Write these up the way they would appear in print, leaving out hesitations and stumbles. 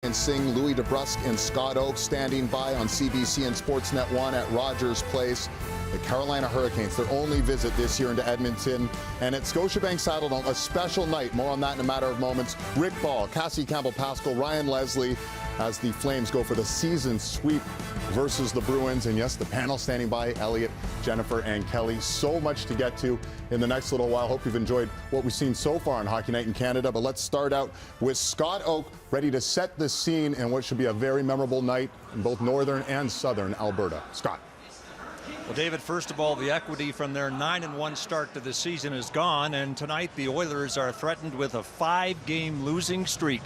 and Singh, Louis DeBrusque and Scott Oakes standing by on CBC and Sportsnet 1 at Rogers Place. The Carolina Hurricanes, their only visit this year into Edmonton, and at Scotiabank Saddledome, a special night. More on that in a matter of moments. Rick Ball, Cassie Campbell-Pascal, Ryan Leslie, as the Flames go for the season sweep versus the Bruins. And yes, the panel standing by, Elliot, Jennifer, and Kelly. So much to get to in the next little while. Hope you've enjoyed what we've seen so far on Hockey Night in Canada. But let's start out with Scott Oake, ready to set the scene in what should be a very memorable night in both northern and southern Alberta. Scott. Well, David, first of all, the equity from their 9-1 start to the season is gone, and tonight the Oilers are threatened with a 5-game losing streak.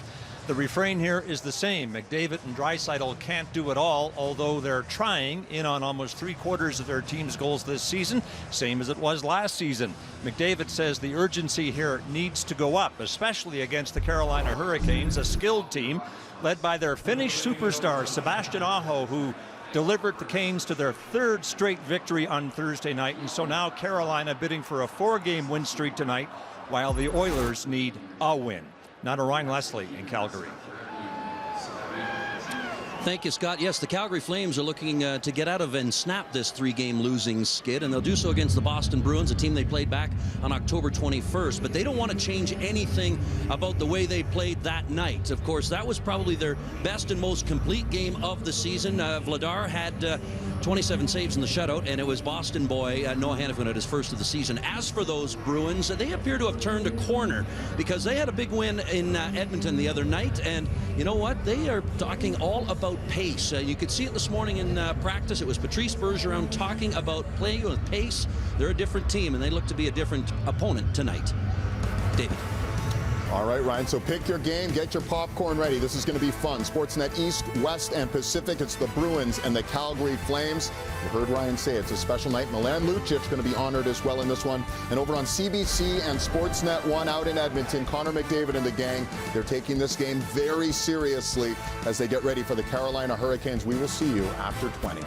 The refrain here is the same. McDavid and Draisaitl can't do it all, although they're trying in on almost 3/4 of their team's goals this season, same as it was last season. McDavid says the urgency here needs to go up, especially against the Carolina Hurricanes, a skilled team led by their Finnish superstar Sebastian Aho, who delivered the Canes to their 3rd straight victory on Thursday night. And so now Carolina bidding for a 4-game win streak tonight, while the Oilers need a win. Now to Ryan Leslie in Calgary. Thank you, Scott. Yes, the Calgary Flames are looking to get out of and snap this 3-game losing skid, and they'll do so against the Boston Bruins, a team they played back on October 21st. But they don't want to change anything about the way they played that night. Of course, that was probably their best and most complete game of the season. Vladar had 27 saves in the shutout, and it was Boston boy Noah Hanifin at his first of the season. As for those Bruins, they appear to have turned a corner because they had a big win in Edmonton the other night, and you know what? They are talking all about pace. You could see it this morning in practice. It was Patrice Bergeron talking about playing with pace. They're a different team, and they look to be a different opponent tonight. David. All right, Ryan, so pick your game, get your popcorn ready. This is going to be fun. Sportsnet East, West, and Pacific. It's the Bruins and the Calgary Flames. You heard Ryan say it's a special night. Milan Lucic going to be honored as well in this one. And over on CBC and Sportsnet 1 out in Edmonton, Connor McDavid and the gang, they're taking this game very seriously as they get ready for the Carolina Hurricanes. We will see you after 20.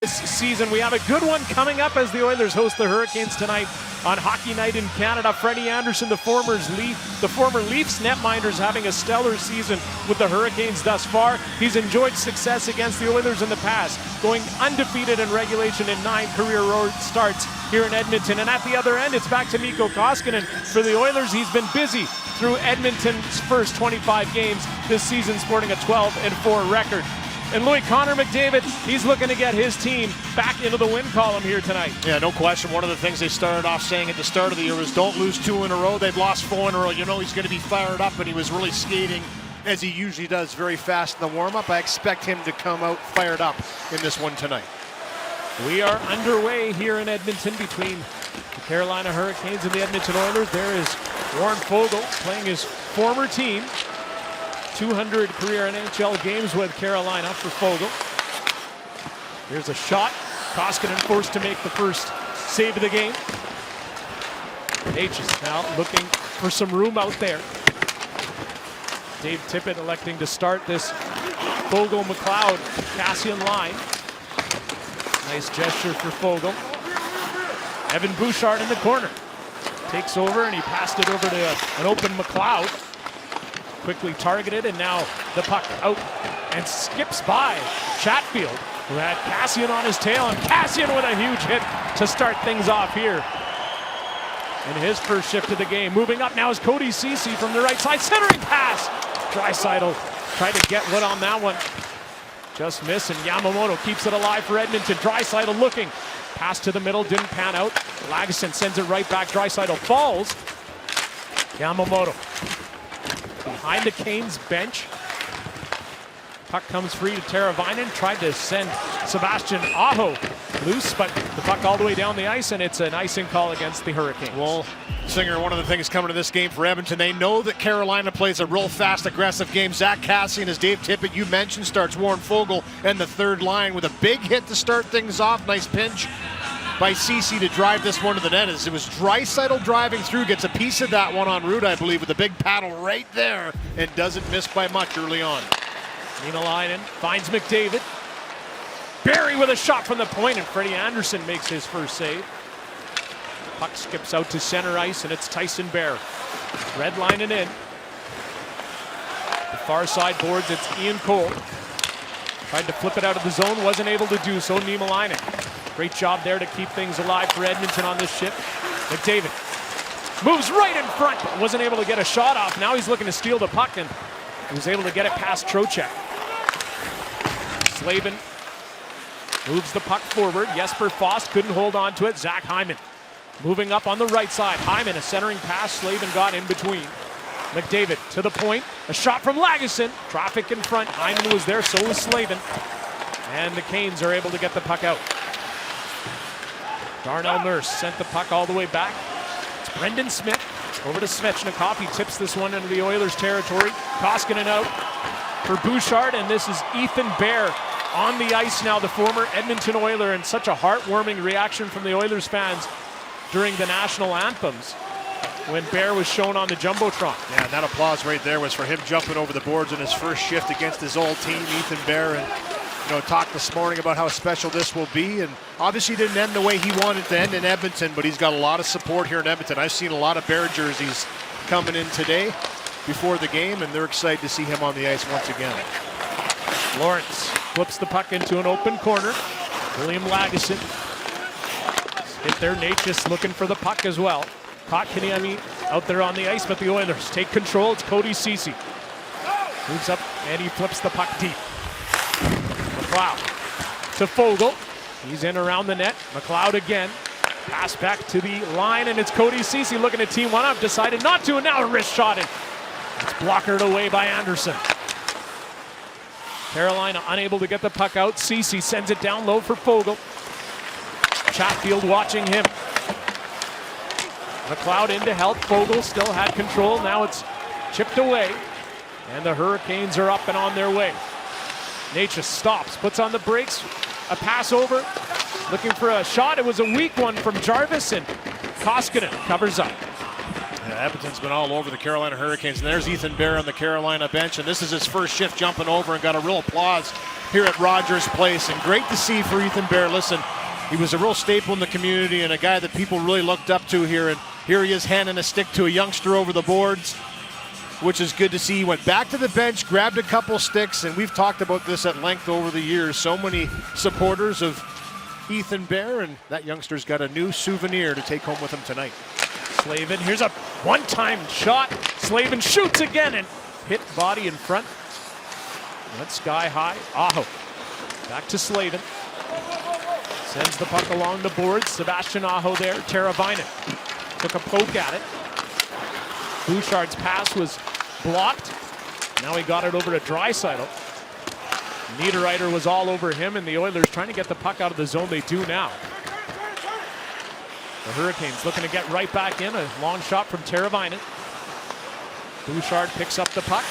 This season, we have a good one coming up as the Oilers host the Hurricanes tonight on Hockey Night in Canada. Freddie Anderson, the former Leafs netminder, is having a stellar season with the Hurricanes thus far. He's enjoyed success against the Oilers in the past, going undefeated in regulation in 9 career road starts here in Edmonton. And at the other end, it's back to Mikko Koskinen. For the Oilers, he's been busy through Edmonton's first 25 games this season, sporting a 12-4 record. And Louis, Connor McDavid, he's looking to get his team back into the win column here tonight. Yeah, no question. One of the things they started off saying at the start of the year was don't lose 2 in a row. They've lost 4 in a row. You know he's going to be fired up, and he was really skating as he usually does, very fast in the warm-up. I expect him to come out fired up in this one tonight. We are underway here in Edmonton between the Carolina Hurricanes and the Edmonton Oilers. There is Warren Foegele playing his former team. 200 career NHL games with Carolina for Foegele. Here's a shot. Koskinen forced to make the first save of the game. H is now looking for some room out there. Dave Tippett electing to start this Foegele-McLeod Cassian line. Nice gesture for Foegele. Evan Bouchard in the corner. Takes over, and he passed it over to an open McLeod. Quickly targeted, and now the puck out and skips by Chatfield, who had Cassian on his tail, and Cassian with a huge hit to start things off here in his first shift of the game. Moving up now is Cody Ceci from the right side, centering pass. Draisaitl tried to get one on that one, just missed, and Yamamoto keeps it alive for Edmonton. Draisaitl looking, pass to the middle, didn't pan out. Lagesson sends it right back. Draisaitl falls. Yamamoto behind the Canes bench. Puck comes free to Teravainen. Tried to send Sebastian Aho loose, but the puck all the way down the ice, and it's an icing call against the Hurricanes. Well, Singer, one of the things coming to this game for Edmonton, they know that Carolina plays a real fast, aggressive game. Zach Cassian, as Dave Tippett, you mentioned, starts Warren Foegele and the third line with a big hit to start things off. Nice pinch by Ceci to drive this one to the net. As it was Draisaitl driving through, gets a piece of that one en route, I believe, with a big paddle right there, and doesn't miss by much early on. Niemelainen finds McDavid. Barry with a shot from the point, and Freddie Anderson makes his first save. Puck skips out to center ice, and it's Tyson Bear. Red lining in. The far side boards, it's Ian Cole. Tried to flip it out of the zone, wasn't able to do so. Niemelainen. Great job there to keep things alive for Edmonton on this shift. McDavid moves right in front, but wasn't able to get a shot off. Now he's looking to steal the puck, and he was able to get it past Trocheck. Slavin moves the puck forward. Jesper Fast couldn't hold on to it. Zach Hyman moving up on the right side. Hyman, a centering pass. Slavin got in between. McDavid to the point. A shot from Lagesson. Traffic in front. Hyman was there, so was Slavin. And the Canes are able to get the puck out. Darnell Nurse sent the puck all the way back. It's Brendan Smith over to Svechnikov. He tips this one into the Oilers' territory. Koskinen out for Bouchard, and this is Ethan Bear on the ice now, the former Edmonton Oiler, and such a heartwarming reaction from the Oilers fans during the national anthems when Bear was shown on the Jumbotron. Yeah, and that applause right there was for him jumping over the boards in his first shift against his old team, Ethan Bear, and talked this morning about how special this will be, and obviously didn't end the way he wanted to end in Edmonton, but he's got a lot of support here in Edmonton. I've seen a lot of Bear jerseys coming in today before the game, and they're excited to see him on the ice once again. Lawrence flips the puck into an open corner. William Lagesson hit there. Nate just looking for the puck as well. Caught Kaniemi out there on the ice, but the Oilers take control. It's Cody Ceci. Moves up, and he flips the puck deep. McLeod to Fogle. He's in around the net. McLeod again. Pass back to the line, and it's Cody Ceci looking to team one up. Decided not to, and now a wrist shot, and it's blockered away by Anderson. Carolina unable to get the puck out. Ceci sends it down low for Fogle. Chatfield watching him. McLeod in to help. Fogle still had control. Now it's chipped away, and the Hurricanes are up and on their way. Natchez stops, puts on the brakes, a pass over, looking for a shot. It was a weak one from Jarvis, and Koskinen covers up. Yeah, Edmonton's been all over the Carolina Hurricanes, and there's Ethan Bear on the Carolina bench, and this is his first shift jumping over, and got a real applause here at Rogers Place, and great to see for Ethan Bear. Listen, he was a real staple in the community and a guy that people really looked up to here, and here he is handing a stick to a youngster over the boards, which is good to see. He went back to the bench, grabbed a couple sticks, and we've talked about this at length over the years. So many supporters of Ethan Bear, and that youngster's got a new souvenir to take home with him tonight. Slavin, here's a one-time shot. Slavin shoots again and hit body in front. That's sky high. Aho back to Slavin. Sends the puck along the boards. Sebastian Aho there. Teravainen took a poke at it. Bouchard's pass was blocked. Now he got it over to Draisaitl. Niederreiter was all over him, and the Oilers trying to get the puck out of the zone. They do now. The Hurricanes looking to get right back in. A long shot from Teravainen. Bouchard picks up the puck.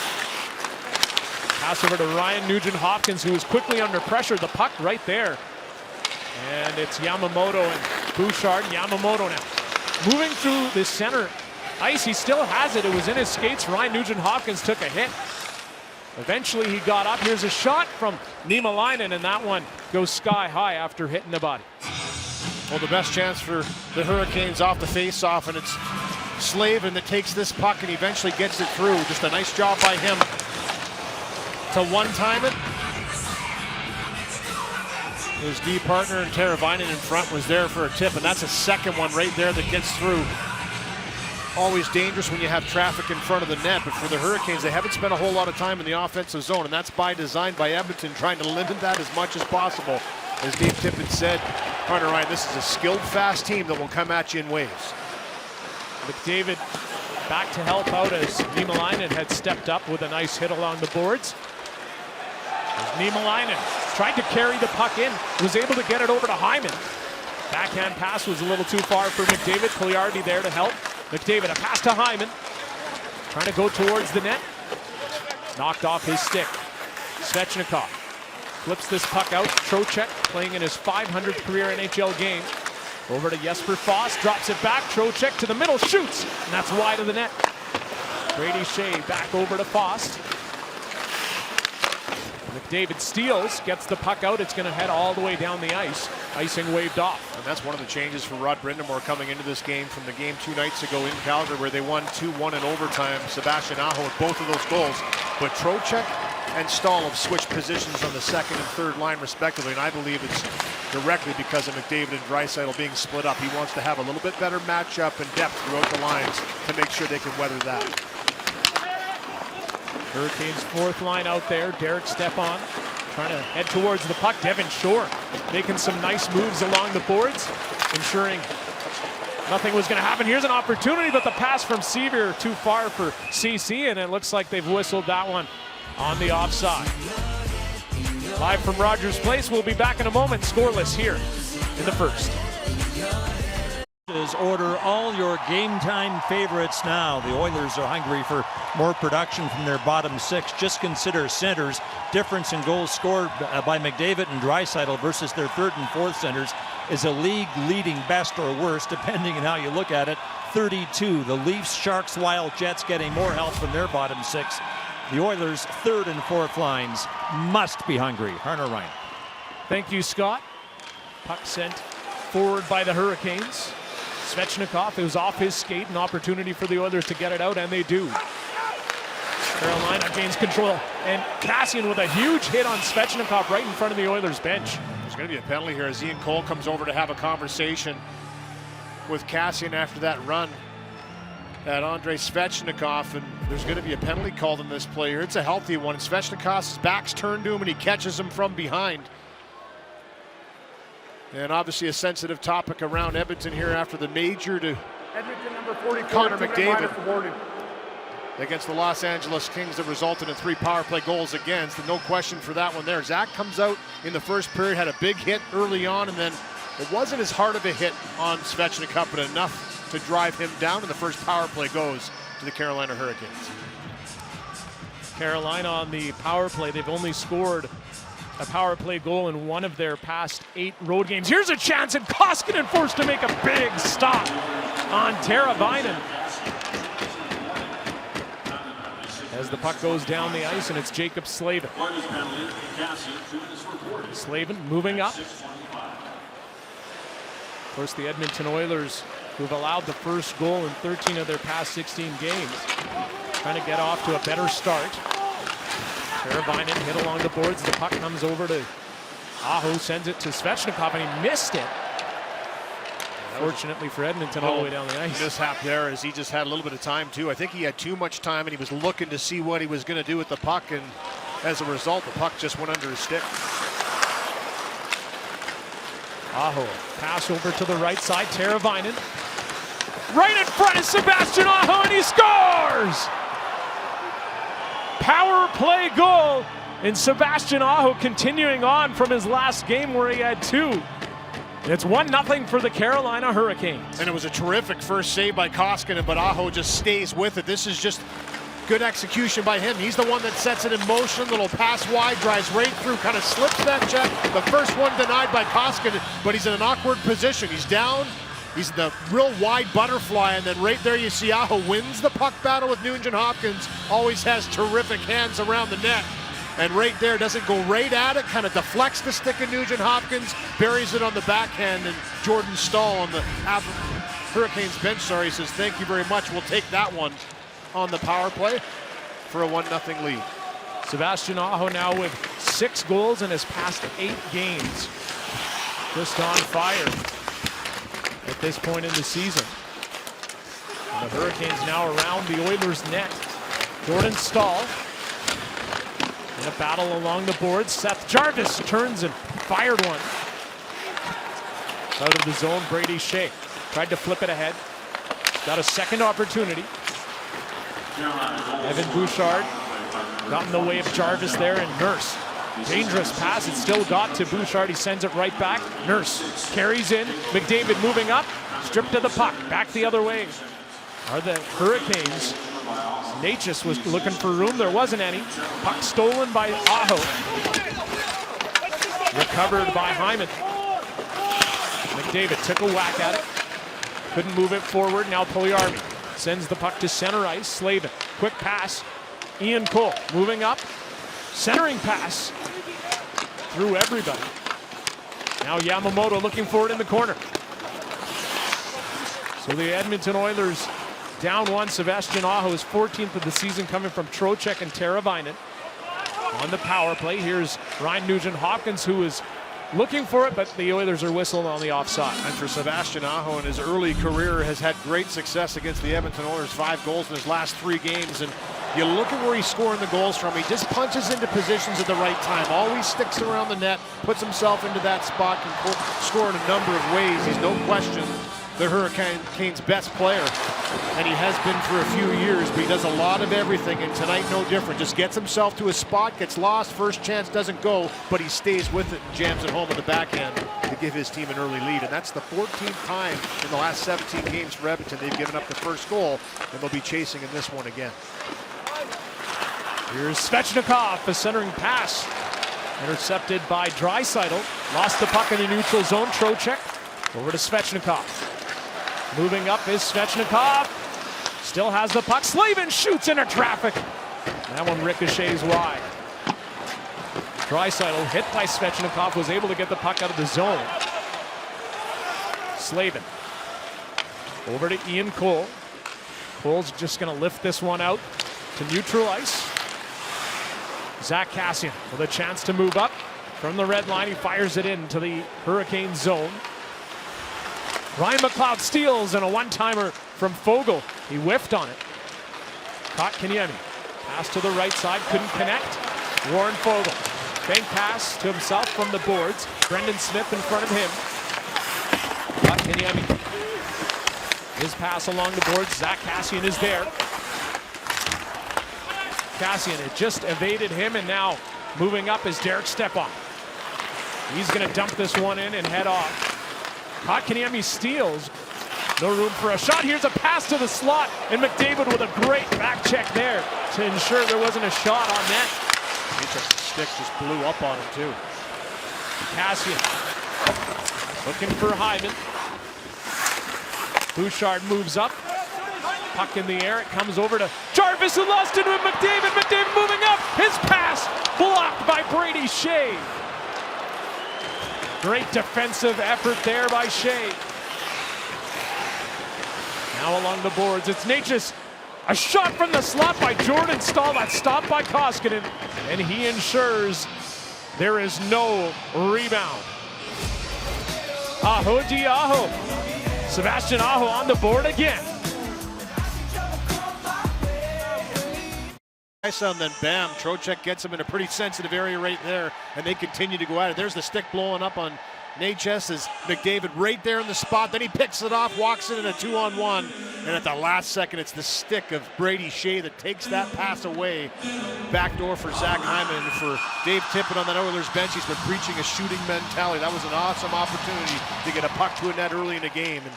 Pass over to Ryan Nugent-Hopkins, who is quickly under pressure. The puck right there. And it's Yamamoto and Bouchard. Yamamoto now moving through the center ice. He still has it. It was in his skates. Ryan Nugent-Hopkins took a hit. Eventually he got up. Here's a shot from Niemelainen, and that one goes sky high after hitting the body. Well, the best chance for the Hurricanes off the face-off, and it's Slavin that takes this puck and eventually gets it through. Just a nice job by him to one-time it. His D partner and Teravainen in front was there for a tip, and that's a second one right there that gets through. Always dangerous when you have traffic in front of the net, but for the Hurricanes, they haven't spent a whole lot of time in the offensive zone, and that's by design by Edmonton, trying to limit that as much as possible. As Dave Tippett said, Hunter Ryan, this is a skilled, fast team that will come at you in waves. McDavid back to help out as Niemelainen had stepped up with a nice hit along the boards. As Niemelainen tried to carry the puck in, was able to get it over to Hyman. Backhand pass was a little too far for McDavid. Pugliardi there to help. McDavid, a pass to Hyman. Trying to go towards the net. Knocked off his stick. Svechnikov flips this puck out. Trocheck playing in his 500th career NHL game. Over to Jesper Fast, drops it back. Trocheck to the middle, shoots, and that's wide of the net. Brady Shea back over to Fast. McDavid steals, gets the puck out. It's going to head all the way down the ice. icing waved off. And that's one of the changes for Rod Brindamore coming into this game from the game 2 nights ago in Calgary, where they won 2-1 in overtime. Sebastian Aho with both of those goals. But Trocheck and Stahl have switched positions on the second and third line respectively, and I believe it's directly because of McDavid and Draisaitl being split up. He wants to have a little bit better matchup and depth throughout the lines to make sure they can weather that. Hurricanes fourth line out there. Derek Stepan trying to head towards the puck. Devin Shore making some nice moves along the boards, ensuring nothing was going to happen. Here's an opportunity, but the pass from Sevier too far for CC, and it looks like they've whistled that one on the offside. Live from Rogers Place, we'll be back in a moment. Scoreless here in the first. Order all your game time favorites now. The Oilers are hungry for more production from their bottom six. Just consider centers. Difference in goals scored by McDavid and Draisaitl versus their third and fourth centers is a league leading best or worst, depending on how you look at it. 32. The Leafs, Sharks, Wild, Jets getting more help from their bottom six. The Oilers' third and fourth lines must be hungry. Harner Ryan. Thank you, Scott. Puck sent forward by the Hurricanes. Svechnikov, it was off his skate, an opportunity for the Oilers to get it out, and they do. Carolina gains control, and Kassian with a huge hit on Svechnikov right in front of the Oilers bench. There's going to be a penalty here as Ian Cole comes over to have a conversation with Kassian after that run at Andrei Svechnikov, and there's going to be a penalty called in this play here. It's a healthy one. Svechnikov's back's turned to him, and he catches him from behind. And obviously a sensitive topic around Edmonton here after the major to Edmonton number 44, Connor McDavid against the Los Angeles Kings that resulted in 3 power play goals against, and no question for that one there. Zach comes out in the first period, had a big hit early on, and then it wasn't as hard of a hit on Svechnikov, but enough to drive him down, and the first power play goes to the Carolina Hurricanes. Carolina on the power play, they've only scored a power play goal in one of their past 8 road games. Here's a chance, and Koskinen forced to make a big stop on Teravainen. As the puck goes down the ice, and it's Jacob Slavin. Slavin moving up. Of course, the Edmonton Oilers, who've allowed the first goal in 13 of their past 16 games, trying to get off to a better start. Teravainen hit along the boards. The puck comes over to Aho, sends it to Svechnikov, and he missed it. Fortunately for Edmonton, all the way down the ice. Mishap there as he just had a little bit of time too. I think he had too much time, and he was looking to see what he was going to do with the puck, and as a result, the puck just went under his stick. Aho, pass over to the right side. Teravainen, right in front of Sebastian Aho, and he scores! Power play goal, and Sebastian Aho continuing on from his last game where he had 2. It's 1-0 for the Carolina Hurricanes. And it was a terrific first save by Koskinen, but Aho just stays with it. This is just good execution by him. He's the one that sets it in motion. Little pass wide, drives right through, kind of slips that check. The first one denied by Koskinen, but he's in an awkward position. He's down. He's the real wide butterfly, and then right there you see Aho wins the puck battle with Nugent Hopkins. Always has terrific hands around the net. And right there, doesn't go right at it, kind of deflects the stick of Nugent Hopkins, buries it on the backhand, and Jordan Stahl on the Hurricanes bench, says, thank you very much. We'll take that one on the power play for a 1-0 lead. Sebastian Aho now with 6 goals in his past 8 games. Just on fire at this point in the season. And the Hurricanes now around the Oilers' net. Jordan Stahl in a battle along the boards. Seth Jarvis turns and fired one. Out of the zone, Brady Shea tried to flip it ahead. Got a second opportunity. Evan Bouchard got in the way of Jarvis there, and Nurse. Dangerous pass, it still got to Bouchard. He sends it right back. Nurse carries in. McDavid moving up. Stripped of the puck. Back the other way are the Hurricanes. Natchez was looking for room. There wasn't any. Puck stolen by Aho. Recovered by Hyman. McDavid took a whack at it. Couldn't move it forward. Now Puljujärvi sends the puck to center ice. Slavin. Quick pass. Ian Cole moving up. Centering pass through everybody. Now Yamamoto looking for it in the corner. So the Edmonton Oilers down one. Sebastian Aho is 14th of the season, coming from Trocheck and Teravainen. On the power play, here's Ryan Nugent-Hopkins, who is looking for it, but the Oilers are whistling on the offside. And for Sebastian Aho in his early career has had great success against the Edmonton Oilers. 5 goals in his last 3 games. And you look at where he's scoring the goals from. He just punches into positions at the right time. Always sticks around the net, puts himself into that spot, can score in a number of ways. He's no question the Hurricanes' best player, and he has been for a few years, but he does a lot of everything, and tonight no different. Just gets himself to a spot, gets lost, first chance doesn't go, but he stays with it and jams it home on the backhand to give his team an early lead. And that's the 14th time in the last 17 games for Edmonton they've given up the first goal, and they'll be chasing in this one again. Here's Svechnikov, a centering pass. Intercepted by Draisaitl. Lost the puck in the neutral zone. Trocheck over to Svechnikov. Moving up is Svechnikov. Still has the puck. Slavin shoots into traffic. That one ricochets wide. Draisaitl, hit by Svechnikov, was able to get the puck out of the zone. Slavin over to Ian Cole. Cole's just going to lift this one out to neutral ice. Zach Kassian with a chance to move up from the red line. He fires it into the Hurricane zone. Ryan McLeod steals, and a one-timer from Foegele. He whiffed on it. Caught Kaniemi. Pass to the right side, couldn't connect. Warren Foegele. Bank pass to himself from the boards. Brendan Smith in front of him. Caught Kaniemi. His pass along the boards. Zach Kassian is there. Kassian had just evaded him, and now moving up is Derek Stepan. He's going to dump this one in and head off. Kotkaniemi steals. No room for a shot. Here's a pass to the slot, and McDavid with a great back check there to ensure there wasn't a shot on net. Mitchell's stick just blew up on him too. Kassian looking for Hyman. Bouchard moves up. Puck in the air. It comes over to Jarvis, who lost it with McDavid. McDavid moving up. His pass blocked by Brady Shea. Great defensive effort there by Shea. Now along the boards, it's Natchez. A shot from the slot by Jordan Staal. That's stopped by Koskinen, and he ensures there is no rebound. Aho di Aho. Sebastian Aho on the board again. And then bam, Trocheck gets him in a pretty sensitive area right there, and they continue to go at it. There's the stick blowing up on Natchez as McDavid right there in the spot. Then he picks it off, walks it in a 2-on-1, and at the last second, it's the stick of Brady Shea that takes that pass away. Backdoor for Zach Hyman. For Dave Tippett on that Oilers bench, he's been preaching a shooting mentality. That was an awesome opportunity to get a puck to a net early in the game, and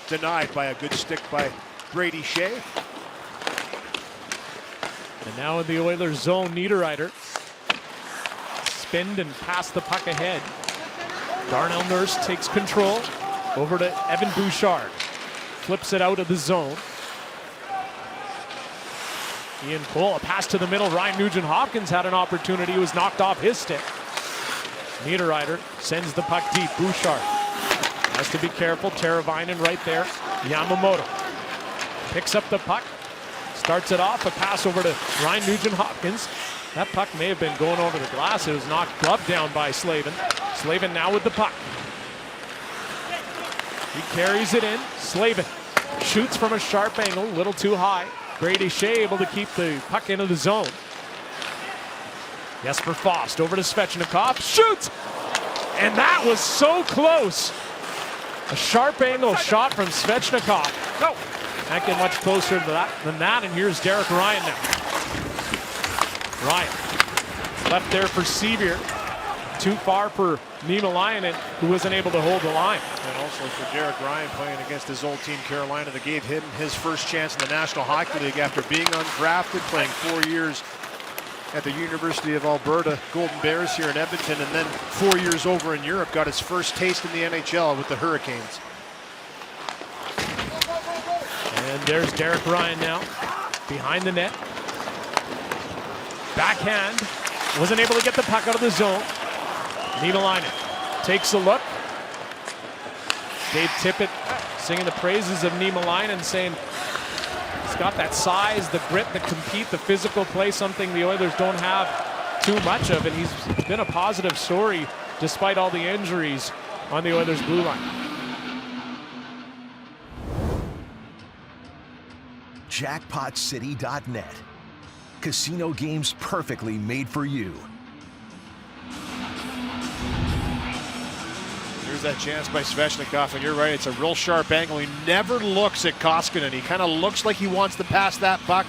denied by a good stick by Brady Shea. And now in the Oilers zone, Niederreiter spinned and passed the puck ahead. Darnell Nurse takes control over to Evan Bouchard. Flips it out of the zone. Ian Cole, a pass to the middle. Ryan Nugent-Hopkins had an opportunity. He was knocked off his stick. Niederreiter sends the puck deep. Bouchard has to be careful. Teravainen right there. Yamamoto picks up the puck. Starts it off, a pass over to Ryan Nugent-Hopkins. That puck may have been going over the glass. It was knocked glove down by Slavin. Slavin now with the puck. He carries it in. Slavin shoots from a sharp angle, a little too high. Brady Shea able to keep the puck into the zone. Jesper Fast over to Svechnikov. Shoots! And that was so close. A sharp angle shot from Svechnikov. No! Can't get much closer to that than that, and here's Derek Ryan now. Ryan left there for Sevier. Too far for Niemelainen, who wasn't able to hold the line. And also for Derek Ryan playing against his old team Carolina that gave him his first chance in the National Hockey League after being undrafted, playing 4 years at the University of Alberta Golden Bears here in Edmonton, and then 4 years over in Europe, got his first taste in the NHL with the Hurricanes. And there's Derek Ryan now, behind the net. Backhand, wasn't able to get the puck out of the zone. Niemelainen takes a look, Dave Tippett singing the praises of Niemelainen, saying he's got that size, the grit, the compete, the physical play, something the Oilers don't have too much of, and he's been a positive story despite all the injuries on the Oilers' blue line. JackpotCity.net. Casino games perfectly made for you. Here's that chance by Svechnikov, and you're right, it's a real sharp angle. He never looks at Koskinen. He kind of looks like he wants to pass that puck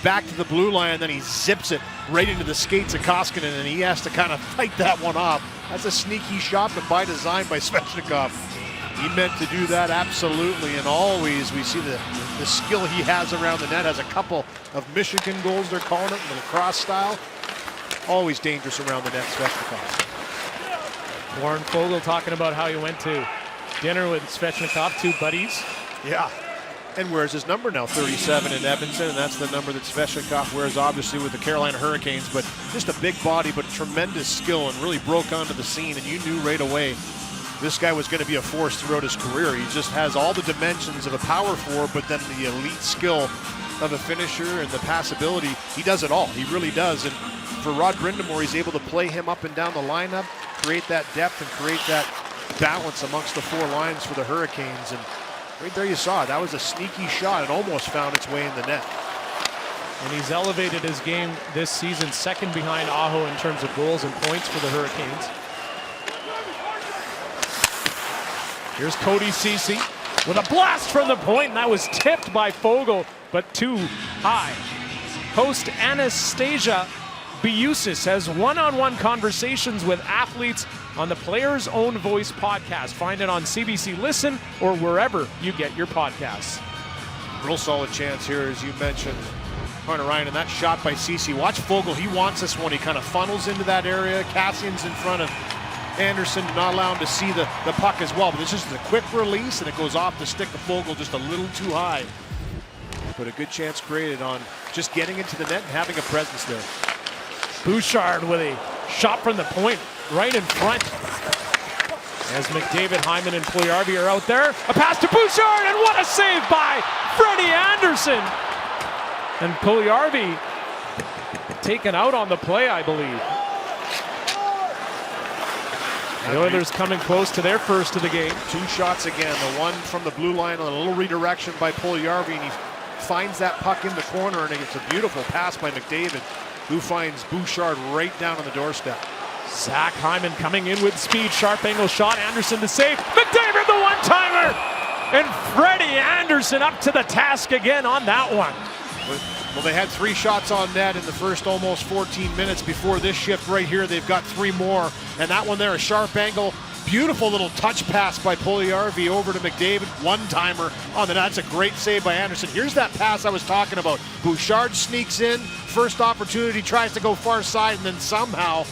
back to the blue line, and then he zips it right into the skates of Koskinen, and he has to kind of fight that one off. That's a sneaky shot, but by design by Svechnikov. He meant to do that, absolutely, and always we see the skill he has around the net. Has a couple of Michigan goals, they're calling it, in the lacrosse style. Always dangerous around the net, Svechnikov. Warren Foegele talking about how he went to dinner with Svechnikov, two buddies. Yeah, and wears his number now, 37 in Edmonton, and that's the number that Svechnikov wears, obviously, with the Carolina Hurricanes. But just a big body, but tremendous skill, and really broke onto the scene, and you knew right away this guy was going to be a force throughout his career. He just has all the dimensions of a power forward, but then the elite skill of a finisher and the passability. He does it all. He really does. And for Rod Brindamore, he's able to play him up and down the lineup, create that depth and create that balance amongst the four lines for the Hurricanes. And right there you saw it. That was a sneaky shot. It almost found its way in the net. And he's elevated his game this season, second behind Aho in terms of goals and points for the Hurricanes. Here's Cody Ceci with a blast from the point, and that was tipped by Foegele, but too high. Host Anastasia Biusis has one-on-one conversations with athletes on the Players' Own Voice podcast. Find it on CBC Listen or wherever you get your podcasts. Real solid chance here, as you mentioned, Hunter Ryan, and that shot by Ceci. Watch Foegele, he wants this one. He kind of funnels into that area. Cassian's in front of Anderson, not allowed to see the puck as well, but this is a quick release, and it goes off the stick of Foegele just a little too high. But a good chance created on just getting into the net and having a presence there. Bouchard with a shot from the point right in front. As McDavid, Hyman, and Puljujarvi are out there. A pass to Bouchard, and what a save by Freddie Anderson. And Puljujarvi taken out on the play, I believe. The Oilers coming close to their first of the game. Two shots again, the one from the blue line on a little redirection by Puljujarvi, and he finds that puck in the corner, and it's a beautiful pass by McDavid, who finds Bouchard right down on the doorstep. Zach Hyman coming in with speed, sharp angle shot, Anderson to save. McDavid the one-timer! And Freddie Anderson up to the task again on that one. Well, they had 3 shots on net in the first almost 14 minutes. Before this shift right here, they've got 3 more. And that one there, a sharp angle, beautiful little touch pass by Puljujarvi over to McDavid, one-timer on the net. That's a great save by Anderson. Here's that pass I was talking about. Bouchard sneaks in, first opportunity, tries to go far side, and then somehow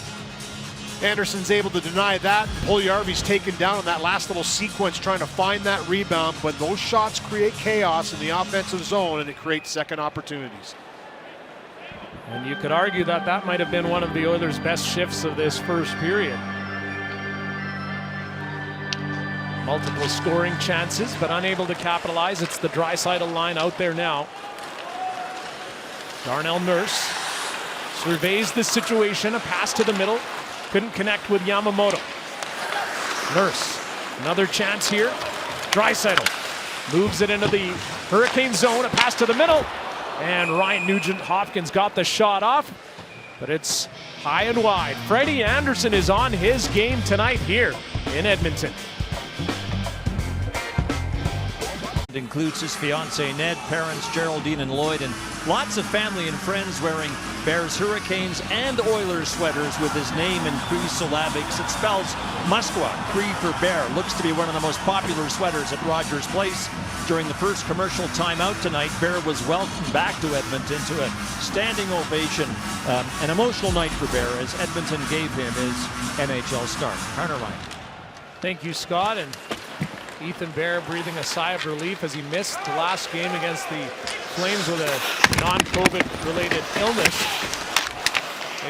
Anderson's able to deny that. Puljujarvi's taken down in that last little sequence trying to find that rebound, but those shots create chaos in the offensive zone, and it creates second opportunities. And you could argue that that might have been one of the Oilers' best shifts of this first period. Multiple scoring chances, but unable to capitalize. It's the Draisaitl line out there now. Darnell Nurse surveys the situation, a pass to the middle. Couldn't connect with Yamamoto. Nurse, another chance here. Draisaitl moves it into the Hurricane zone, a pass to the middle. And Ryan Nugent-Hopkins got the shot off, but it's high and wide. Freddie Anderson is on his game tonight here in Edmonton. It includes his fiancée Ned, parents Geraldine and Lloyd, and lots of family and friends wearing Bears, Hurricanes, and Oilers sweaters with his name in Cree syllabics. It spells Musqueam, Cree for bear. Looks to be one of the most popular sweaters at Rogers Place. During the first commercial timeout tonight, Bear was welcomed back to Edmonton to a standing ovation. An emotional night for Bear as Edmonton gave him his NHL start. Hunter Ryan. Thank you, Scott. And Ethan Bear breathing a sigh of relief as he missed the last game against the Flames with a non-COVID related illness.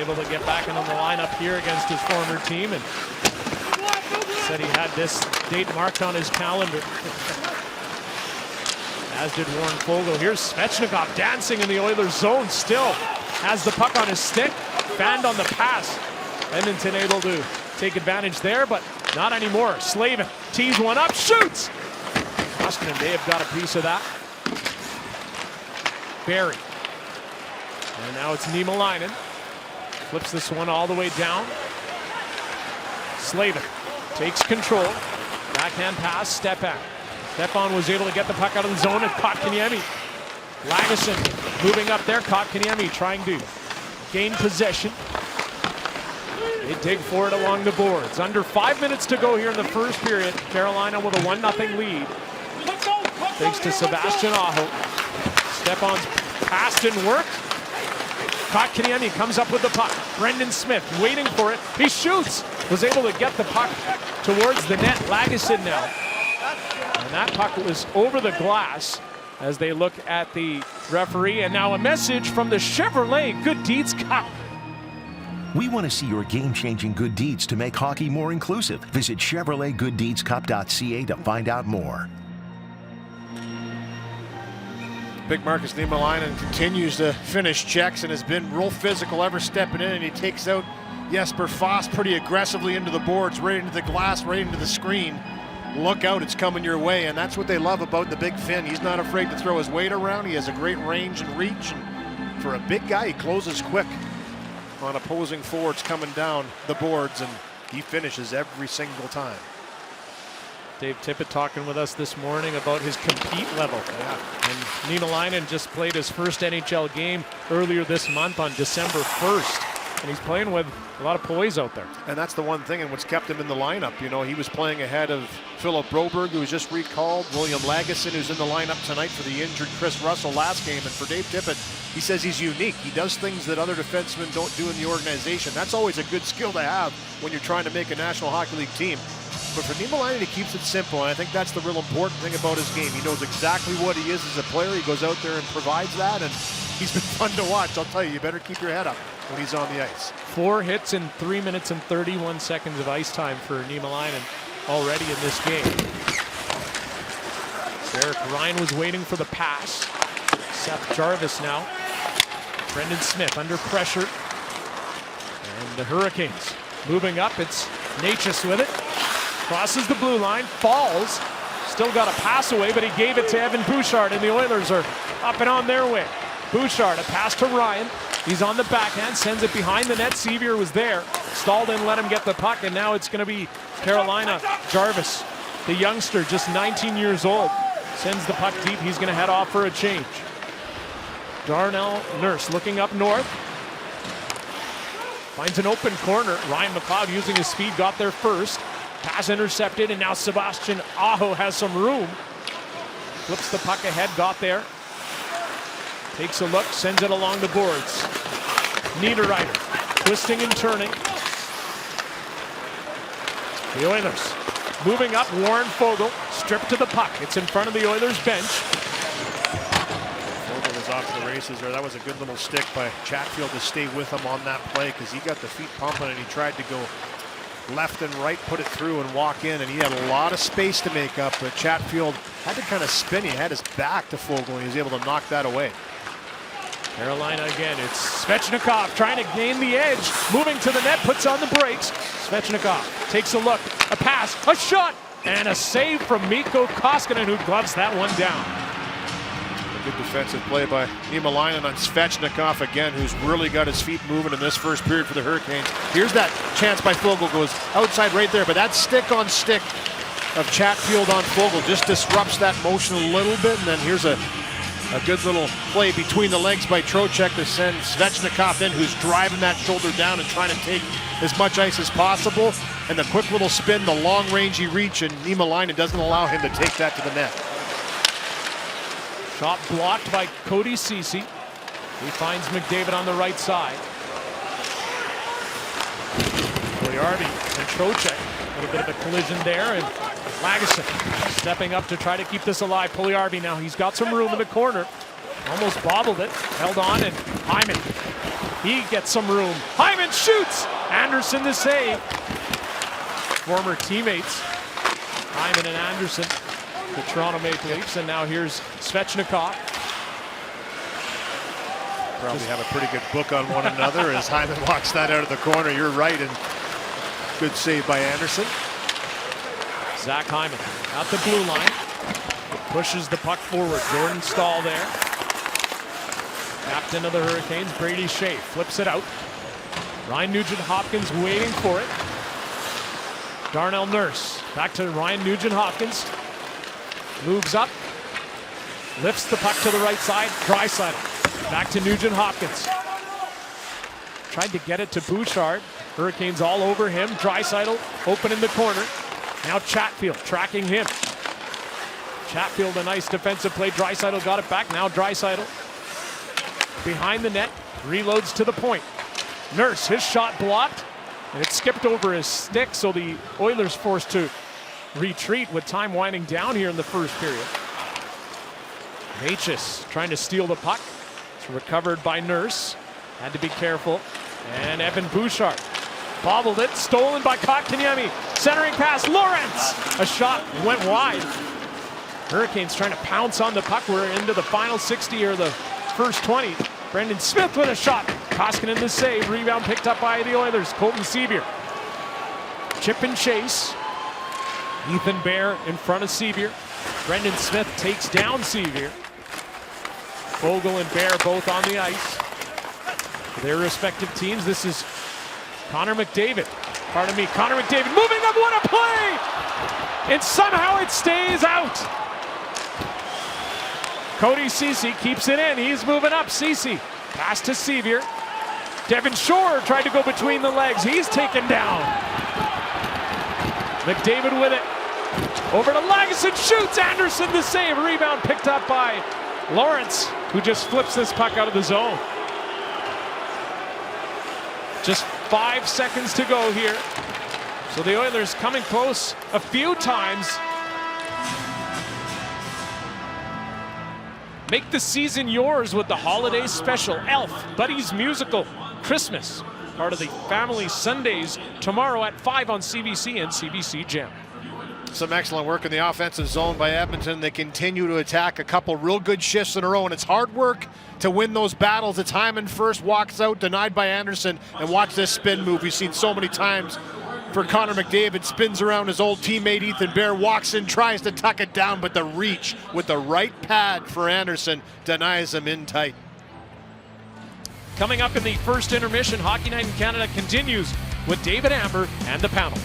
Able to get back into the lineup here against his former team and Said he had this date marked on his calendar. As did Warren Foegele. Here's Svechnikov dancing in the Oilers zone. Still has the puck on his stick. Fanned on the pass. Edmonton able to take advantage there, but not anymore. Slavin tees one up, shoots! Austin and Dave got a piece of that. Barry. And now it's Niemelainen. Flips this one all the way down. Slavin takes control. Backhand pass, step back. Stepan was able to get the puck out of the zone and caught Kaniemi. Lagesson moving up there, caught Kaniemi trying to gain possession. They dig for it along the boards. Under 5 minutes to go here in the first period. Carolina with a 1-0 lead. Thanks to Sebastian Aho. Stepan's pass didn't work. Caught Kaniemi, comes up with the puck. Brendan Smith waiting for it. He shoots. Was able to get the puck towards the net. Lagesson now. And that puck was over the glass as they look at the referee. And now a message from the Chevrolet Good Deeds Cup. We want to see your game-changing good deeds to make hockey more inclusive. Visit ChevroletGoodDeedsCup.ca to find out more. Big Marcus Niemelainen continues to finish checks and has been real physical ever stepping in, and he takes out Jesper Foss pretty aggressively into the boards, right into the glass, right into the screen. Look out, it's coming your way, and that's what they love about the big Finn. He's not afraid to throw his weight around. He has a great range and reach, and for a big guy, he closes quick on opposing forwards coming down the boards, and he finishes every single time. Dave Tippett talking with us this morning about his compete level. Yeah. And Niemelainen just played his first NHL game earlier this month on December 1st. And he's playing with a lot of poise out there. And that's the one thing and what's kept him in the lineup. You know, he was playing ahead of Philip Broberg, who was just recalled, William Lagesson, who's in the lineup tonight for the injured Chris Russell last game. And for Dave Tippett, he says he's unique. He does things that other defensemen don't do in the organization. That's always a good skill to have when you're trying to make a National Hockey League team. But for Niemelainen, he keeps it simple, and I think that's the real important thing about his game. He knows exactly what he is as a player. He goes out there and provides that, and he's been fun to watch. I'll tell you better keep your head up when he's on the ice. 4 hits in 3 minutes and 31 seconds of ice time for Niemelainen already in this game. Derek Ryan was waiting for the pass. Seth Jarvis now. Brendan Smith under pressure. And the Hurricanes moving up. It's Natchez with it. Crosses the blue line, falls. Still got a pass away, but he gave it to Evan Bouchard, and the Oilers are up and on their way. Bouchard, a pass to Ryan. He's on the backhand, sends it behind the net. Sevier was there. Stalled in, let him get the puck, and now it's going to be Carolina. Jarvis, the youngster, just 19 years old, sends the puck deep. He's going to head off for a change. Darnell Nurse looking up north. Finds an open corner. Ryan McLeod using his speed got there first. Pass intercepted, and now Sebastian Aho has some room. Flips the puck ahead, got there. Takes a look, sends it along the boards. Niederreiter twisting and turning. The Oilers moving up. Warren Foegele stripped to the puck. It's in front of the Oilers bench. Foegele is off to the races there. That was a good little stick by Chatfield to stay with him on that play because he got the feet pumping and he tried to go left and right, put it through and walk in, and he had a lot of space to make up, but Chatfield had to kind of spin. He had his back to Foegele, and he was able to knock that away. Carolina again, it's Svechnikov trying to gain the edge, moving to the net, puts on the brakes. Svechnikov takes a look, a pass, a shot, and a save from Mikko Koskinen, who gloves that one down. A good defensive play by Niemelainen on Svechnikov again, who's really got his feet moving in this first period for the Hurricanes. Here's that chance by Foegele, goes outside right there, but that stick on stick of Chatfield on Foegele just disrupts that motion a little bit, and then here's a good little play between the legs by Trocheck to send Svechnikov in, who's driving that shoulder down and trying to take as much ice as possible, and the quick little spin, the long rangey reach, and Niemelainen doesn't allow him to take that to the net. Shot blocked by Cody Ceci. He finds McDavid on the right side. Puljujärvi and Trocheck. A little bit of a collision there, and Lagesson stepping up to try to keep this alive. Puljujärvi now, he's got some room in the corner. Almost bobbled it, held on, and Hyman. He gets some room. Hyman shoots! Anderson the save. former teammates, Hyman and Anderson, the Toronto Maple Leafs, and now here's Svechnikov. Probably have a pretty good book on one another as Hyman walks that out of the corner. You're right, and good save by Anderson. Zach Hyman at the blue line. Pushes the puck forward. Jordan Stahl there. Captain of the Hurricanes, Brady Shea, flips it out. Ryan Nugent-Hopkins waiting for it. Darnell Nurse back to Ryan Nugent-Hopkins. Moves up. Lifts the puck to the right side. Draisaitl. Back to Nugent-Hopkins. Tried to get it to Bouchard. Hurricanes all over him. Draisaitl open in the corner. Now Chatfield tracking him. Chatfield, a nice defensive play. Draisaitl got it back. Now Draisaitl behind the net. Reloads to the point. Nurse, his shot blocked. And it skipped over his stick, so the Oilers forced to retreat with time winding down here in the first period. Natchez trying to steal the puck. It's recovered by Nurse. Had to be careful. And Evan Bouchard bobbled it. Stolen by Kotkaniemi. Centering pass. Lawrence. A shot went wide. Hurricanes trying to pounce on the puck. We're into the final 60 or the first 20. Brendan Smith with a shot. Koskinen to save. Rebound picked up by the Oilers. Colton Sevier. Chip and chase. Ethan Bear in front of Sevier. Brendan Smith takes down Sevier. Fogle and Bear both on the ice. For their respective teams. This is Connor McDavid. Pardon me, Connor McDavid moving up. What a play! And somehow it stays out. Cody Ceci keeps it in. He's moving up. Ceci. Pass to Sevier. Devin Shore tried to go between the legs. He's taken down. McDavid with it. Over to Lagesson. Shoots. Anderson the save. Rebound picked up by Lawrence, who just flips this puck out of the zone. Just 5 seconds to go here. So the Oilers coming close a few times. Make the season yours with the holiday special. Elf, Buddy's Musical, Christmas. Part of the Family Sundays tomorrow at 5 on CBC and CBC Gem. Some excellent work in the offensive zone by Edmonton. They continue to attack a couple real good shifts in a row, and it's hard work to win those battles. It's Hyman first, walks out, denied by Anderson, and watch this spin move we've seen so many times for Connor McDavid. Spins around his old teammate Ethan Bear, walks in, tries to tuck it down, but the reach with the right pad for Anderson denies him in tight. Coming up in the first intermission, Hockey Night in Canada continues with David Amber and the panel.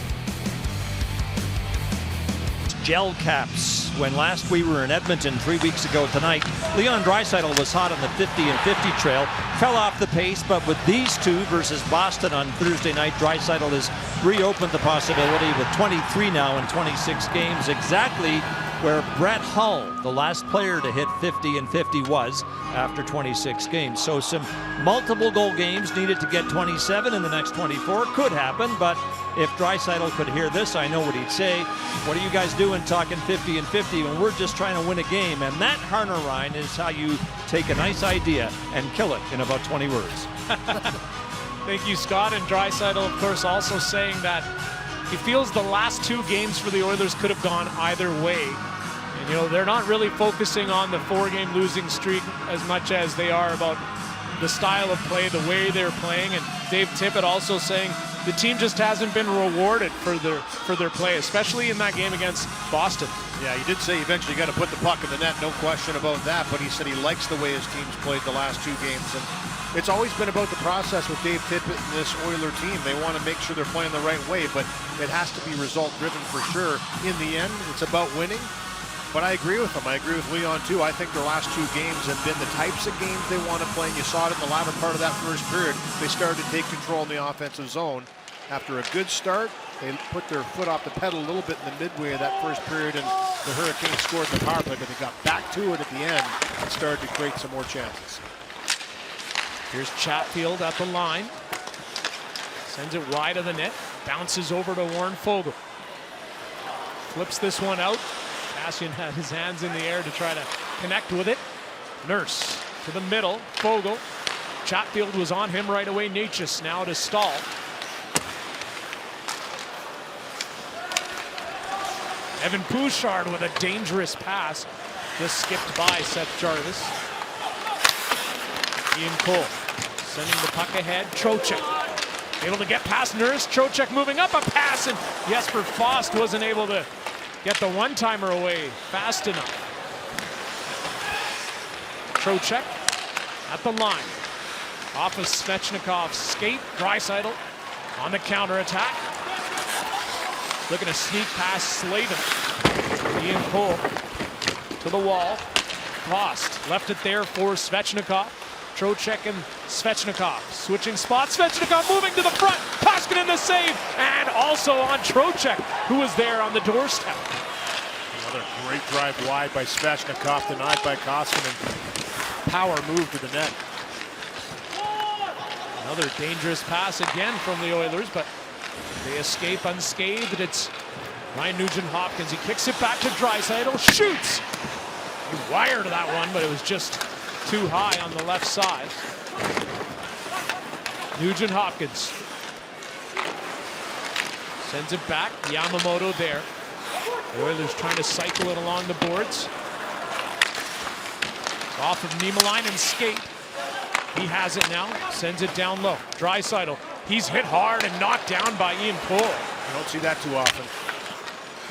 Gel caps. When last we were in Edmonton 3 weeks ago tonight, Leon Draisaitl was hot on the 50 and 50 trail, fell off the pace, but with these two versus Boston on Thursday night, Draisaitl has reopened the possibility with 23 now in 26 games, exactly where Brett Hull, the last player to hit 50 and 50, was after 26 games. So some multiple goal games needed to get 27 in the next 24. Could happen, but if Draisaitl could hear this, I know what he'd say. What are you guys doing talking 50 and 50 when we're just trying to win a game? And that Harner-Ryan is how you take a nice idea and kill it in about 20 words. Thank you, Scott. And Draisaitl, of course, also saying that he feels the last 2 games for the Oilers could have gone either way. And, you know, they're not really focusing on the 4-game losing streak as much as they are about the style of play, the way they're playing. And Dave Tippett also saying the team just hasn't been rewarded for their play, especially in that game against Boston. Yeah, he did say eventually you got to put the puck in the net, no question about that, but he said he likes the way his team's played the last 2 games. And it's always been about the process with Dave Tippett and this Oiler team. They want to make sure they're playing the right way, but it has to be result-driven for sure. In the end, it's about winning. But I agree with him. I agree with Leon, too. I think their last 2 games have been the types of games they want to play. And you saw it in the latter part of that first period. They started to take control in the offensive zone. After a good start, they put their foot off the pedal a little bit in the midway of that first period, and the Hurricanes scored the power play, but they got back to it at the end and started to create some more chances. Here's Chatfield at the line. Sends it wide of the net. Bounces over to Warren Fogle. Flips this one out. Kassian had his hands in the air to try to connect with it. Nurse to the middle. Fogle. Chatfield was on him right away. Natchez now to Stahl. Evan Bouchard with a dangerous pass. Just skipped by Seth Jarvis. Ian Cole sending the puck ahead. Trocheck able to get past Nurse. Trocheck moving up a pass, and Jesper Fost wasn't able to get the one-timer away fast enough. Trocheck at the line. Off of Svechnikov's skate. Draisaitl on the counterattack. Looking to sneak past Slavin. Ian Cole to the wall. Fost left it there for Svechnikov. Trocheck and Svechnikov switching spots. Svechnikov moving to the front. Koskinen the save, and also on Trocheck, who was there on the doorstep. Another great drive wide by Svechnikov, denied by Koskinen. Power move to the net. Another dangerous pass again from the Oilers, but they escape unscathed. It's Ryan Nugent-Hopkins. He kicks it back to Draisaitl. Shoots! He wired that one, but it was just too high on the left side. Nugent-Hopkins sends it back. Yamamoto there. The Oilers trying to cycle it along the boards. Off of Niemelainen's skate. He has it now. Sends it down low. Draisaitl. He's hit hard and knocked down by Ian Cole. You don't see that too often.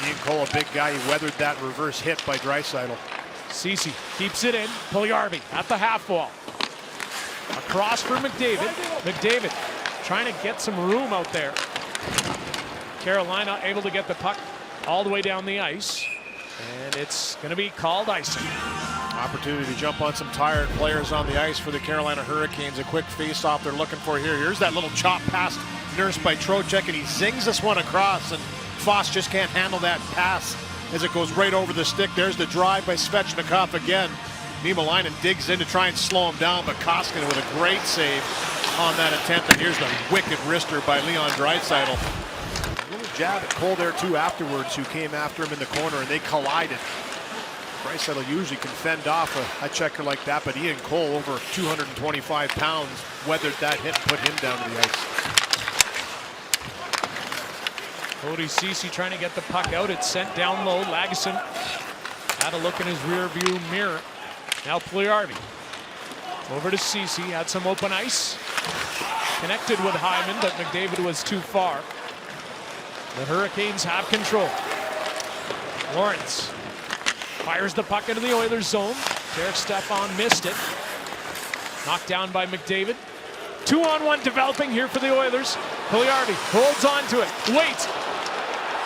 Ian Cole, a big guy, he weathered that reverse hit by Draisaitl. Ceci keeps it in. Puljujarvi at the half wall. Across for McDavid. McDavid trying to get some room out there. Carolina able to get the puck all the way down the ice. And it's going to be called icing. Opportunity to jump on some tired players on the ice for the Carolina Hurricanes. A quick face-off they're looking for here. Here's that little chop past Nurse by Trocheck, and he zings this one across, and Fost just can't handle that pass as it goes right over the stick. There's the drive by Svechnikov again. Niemelainen digs in to try and slow him down, but Koskinen with a great save on that attempt. And here's the wicked wrister by Leon Draisaitl. A little jab at Cole there too afterwards, who came after him in the corner, and they collided. Draisaitl usually can fend off a checker like that, but Ian Cole, over 225 pounds, weathered that hit and put him down to the ice. Cody Ceci trying to get the puck out. It's sent down low. Lagesson had a look in his rear view mirror. Now Puljujarvi over to Ceci. Had some open ice. Connected with Hyman, but McDavid was too far. The Hurricanes have control. Lawrence fires the puck into the Oilers zone. Derek Stepan missed it. Knocked down by McDavid. 2-on-1 developing here for the Oilers. Puljujarvi holds on to it. Waits.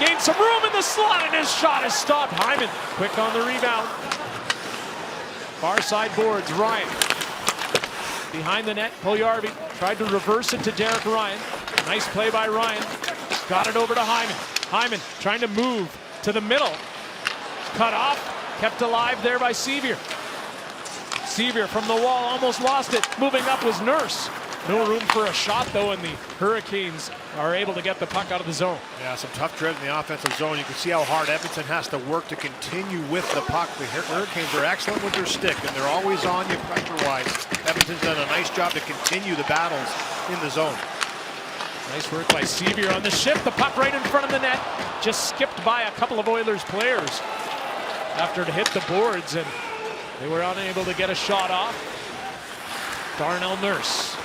Gains some room in the slot, and his shot is stopped. Hyman quick on the rebound. Far side boards. Ryan behind the net. Puljujarvi tried to reverse it to Derek Ryan. Nice play by Ryan. Got it over to Hyman. Hyman trying to move to the middle. Cut off. Kept alive there by Sevier. Sevier from the wall, almost lost it. Moving up was Nurse. No room for a shot though, and the Hurricanes are able to get the puck out of the zone. Yeah, some tough tread in the offensive zone. You can see how hard Edmonton has to work to continue with the puck. The Hurricanes are excellent with their stick, and they're always on you pressure-wise. Edmonton's done a nice job to continue the battles in the zone. Nice work by Sevier on the shift. The puck right in front of the net. Just skipped by a couple of Oilers players after it hit the boards, and they were unable to get a shot off. Darnell Nurse.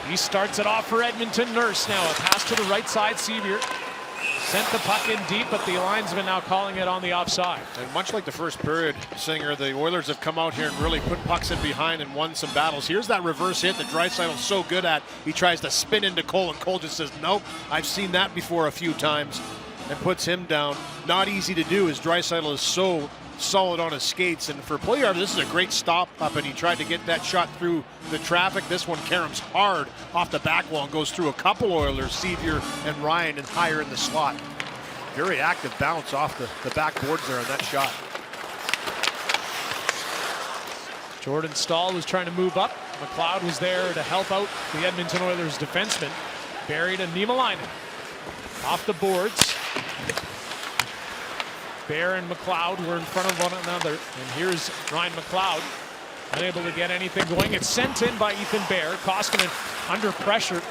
He starts it off for Edmonton. Nurse now a pass to the right side. Sevier sent the puck in deep, but the linesman now calling it on the offside. And much like the first period, Singer, the Oilers have come out here and really put pucks in behind and won some battles. Here's that reverse hit that Draisaitl's so good at. He tries to spin into Cole, and Cole just says, nope, I've seen that before a few times, and puts him down. Not easy to do, as Draisaitl is so solid on his skates. And for Puljujarvi, this is a great stop up, and he tried to get that shot through the traffic. This one caroms hard off the back wall and goes through a couple Oilers, Sevier and Ryan, and higher in the slot. Very active bounce off the backboards there on that shot. Jordan Staal was trying to move up. McLeod was there to help out the Edmonton Oilers defenseman. Buried and Niemelainen off the boards. Bear and McLeod were in front of one another, and here's Ryan McLeod unable to get anything going. It's sent in by Ethan Bear. Koskinen under pressure.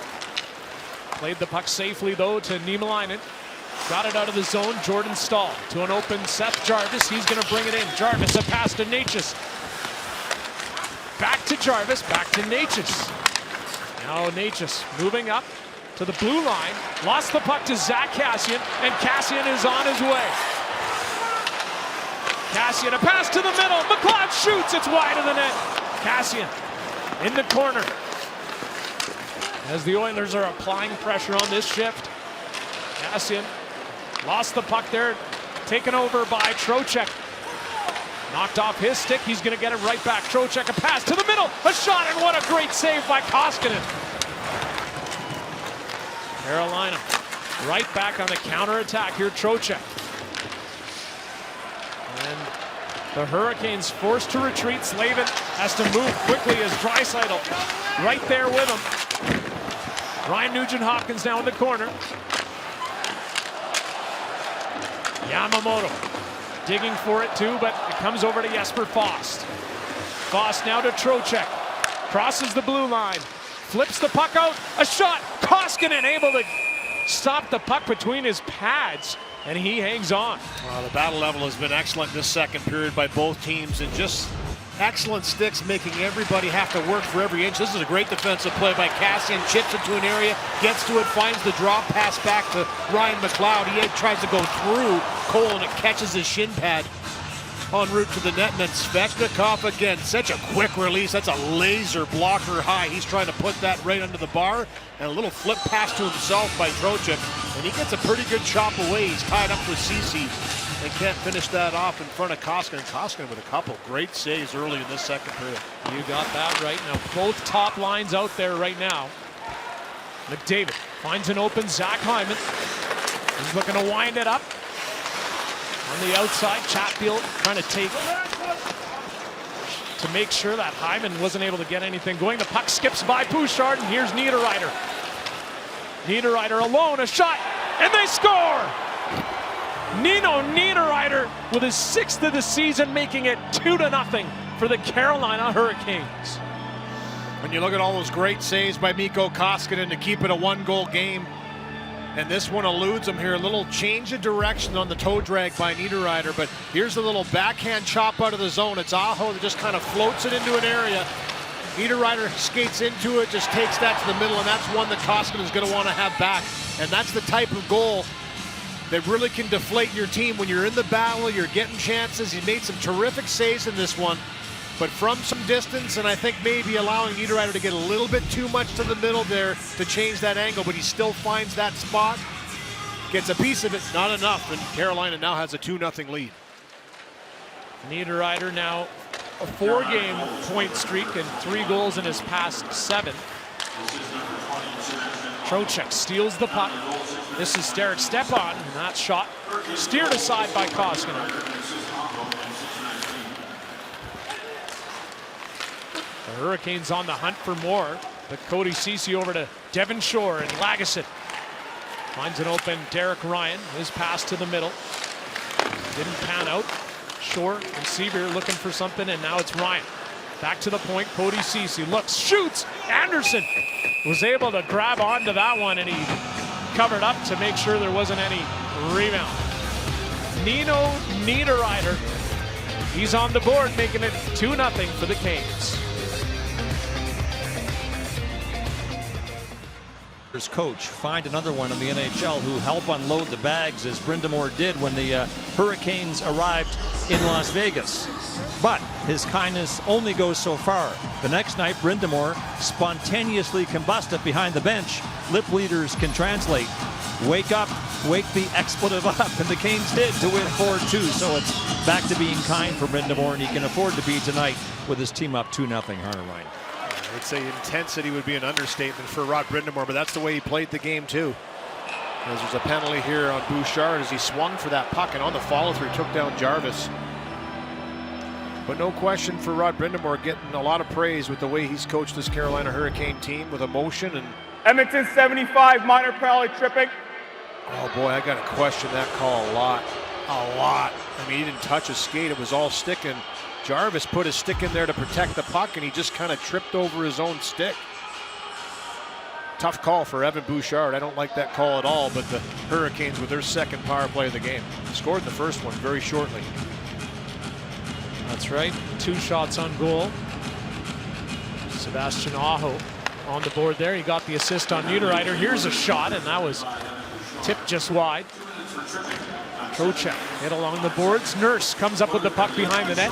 Played the puck safely though to Niemelainen. Got it out of the zone. Jordan Stahl to an open Seth Jarvis. He's going to bring it in. Jarvis, a pass to Natchez. Back to Jarvis, back to Natchez. Now Natchez moving up to the blue line. Lost the puck to Zach Kassian, and Kassian is on his way. Kassian, a pass to the middle. McLeod shoots. It's wide of the net. Kassian in the corner. As the Oilers are applying pressure on this shift. Kassian lost the puck there. Taken over by Trocheck. Knocked off his stick. He's going to get it right back. Trocheck, a pass to the middle. A shot, and what a great save by Koskinen. Carolina right back on the counterattack here. Trocheck. And the Hurricanes forced to retreat. Slavin has to move quickly as Draisaitl right there with him. Ryan Nugent-Hopkins now in the corner. Yamamoto digging for it too, but it comes over to Jesper Fast. Fast now to Trocheck. Crosses the blue line. Flips the puck out. A shot. Koskinen able to stop the puck between his pads, and he hangs on. Well, the battle level has been excellent this second period by both teams, and just excellent sticks making everybody have to work for every inch. This is a great defensive play by Kassian. Chips into an area, gets to it, finds the drop pass back to Ryan McLeod. He tries to go through Cole, and it catches his shin pad en route to the net. And then Svechnikov again, such a quick release. That's a laser blocker high. He's trying to put that right under the bar, and a little flip pass to himself by Trocheck, and he gets a pretty good chop away. He's tied up with Ceci and can't finish that off in front of Koskinen. Koskinen with a couple great saves early in this second period. You got that right. Now both top lines out there right now. McDavid finds an open Zach Hyman. He's looking to wind it up. On the outside, Chatfield trying to take to make sure that Hyman wasn't able to get anything going. The puck skips by Bouchard, and here's Niederreiter. Niederreiter alone, a shot, and they score! Nino Niederreiter with his 6th of the season, making it 2-0 for the Carolina Hurricanes. When you look at all those great saves by Mikko Koskinen to keep it a one-goal game, and this one eludes him here. A little change of direction on the toe drag by Niederreiter, but here's a little backhand chop out of the zone. It's Aho that just kind of floats it into an area. Niederreiter skates into it, just takes that to the middle, and that's one that Koskinen is going to want to have back. And that's the type of goal that really can deflate your team when you're in the battle, you're getting chances. He made some terrific saves in this one, but from some distance, and I think maybe allowing Niederreiter to get a little bit too much to the middle there to change that angle, but he still finds that spot, gets a piece of it, not enough, and Carolina now has a 2-0 lead. Niederreiter now a 4-game point streak and 3 goals in his past 7. Trocheck steals the puck. This is Derek Stepan, and that shot steered aside by Koskinen. The Hurricanes on the hunt for more, but Cody Ceci over to Devon Shore, and Lagesson finds an open Derek Ryan. His pass to the middle didn't pan out. Shore and Seaver looking for something, and now it's Ryan. Back to the point, Cody Ceci looks, shoots! Anderson was able to grab onto that one, and he covered up to make sure there wasn't any rebound. Nino Niederreiter, he's on the board, making it 2-0 for the Canes. Coach find another one in the NHL who help unload the bags as Brind'Amour did when the Hurricanes arrived in Las Vegas. But his kindness only goes so far. The next night, Brind'Amour spontaneously combusted behind the bench. Lip leaders can translate. Wake up, wake the expletive up, and the Canes did to win 4-2. So it's back to being kind for Brind'Amour, and he can afford to be tonight with his team up 2-0. Hunter Ryan. I would say intensity would be an understatement for Rod Brind'Amour, but that's the way he played the game too. As there's a penalty here on Bouchard as he swung for that puck, and on the follow-through took down Jarvis. But no question for Rod Brind'Amour, getting a lot of praise with the way he's coached this Carolina Hurricane team with emotion. And Edmonton 75, minor penalty tripping. oh boy, I got to question that call a lot. I mean, he didn't touch his skate, it was all sticking. Jarvis put his stick in there to protect the puck, and he just kind of tripped over his own stick. Tough call for Evan Bouchard. I don't like that call at all, but the Hurricanes with their second power play of the game. Scored the first one very shortly. That's right. 2 shots on goal. Sebastian Aho on the board there. He got the assist on Niederreiter. Here's a shot, and that was tipped just wide. Trocheck hit along the boards. Nurse comes up with the puck behind the net.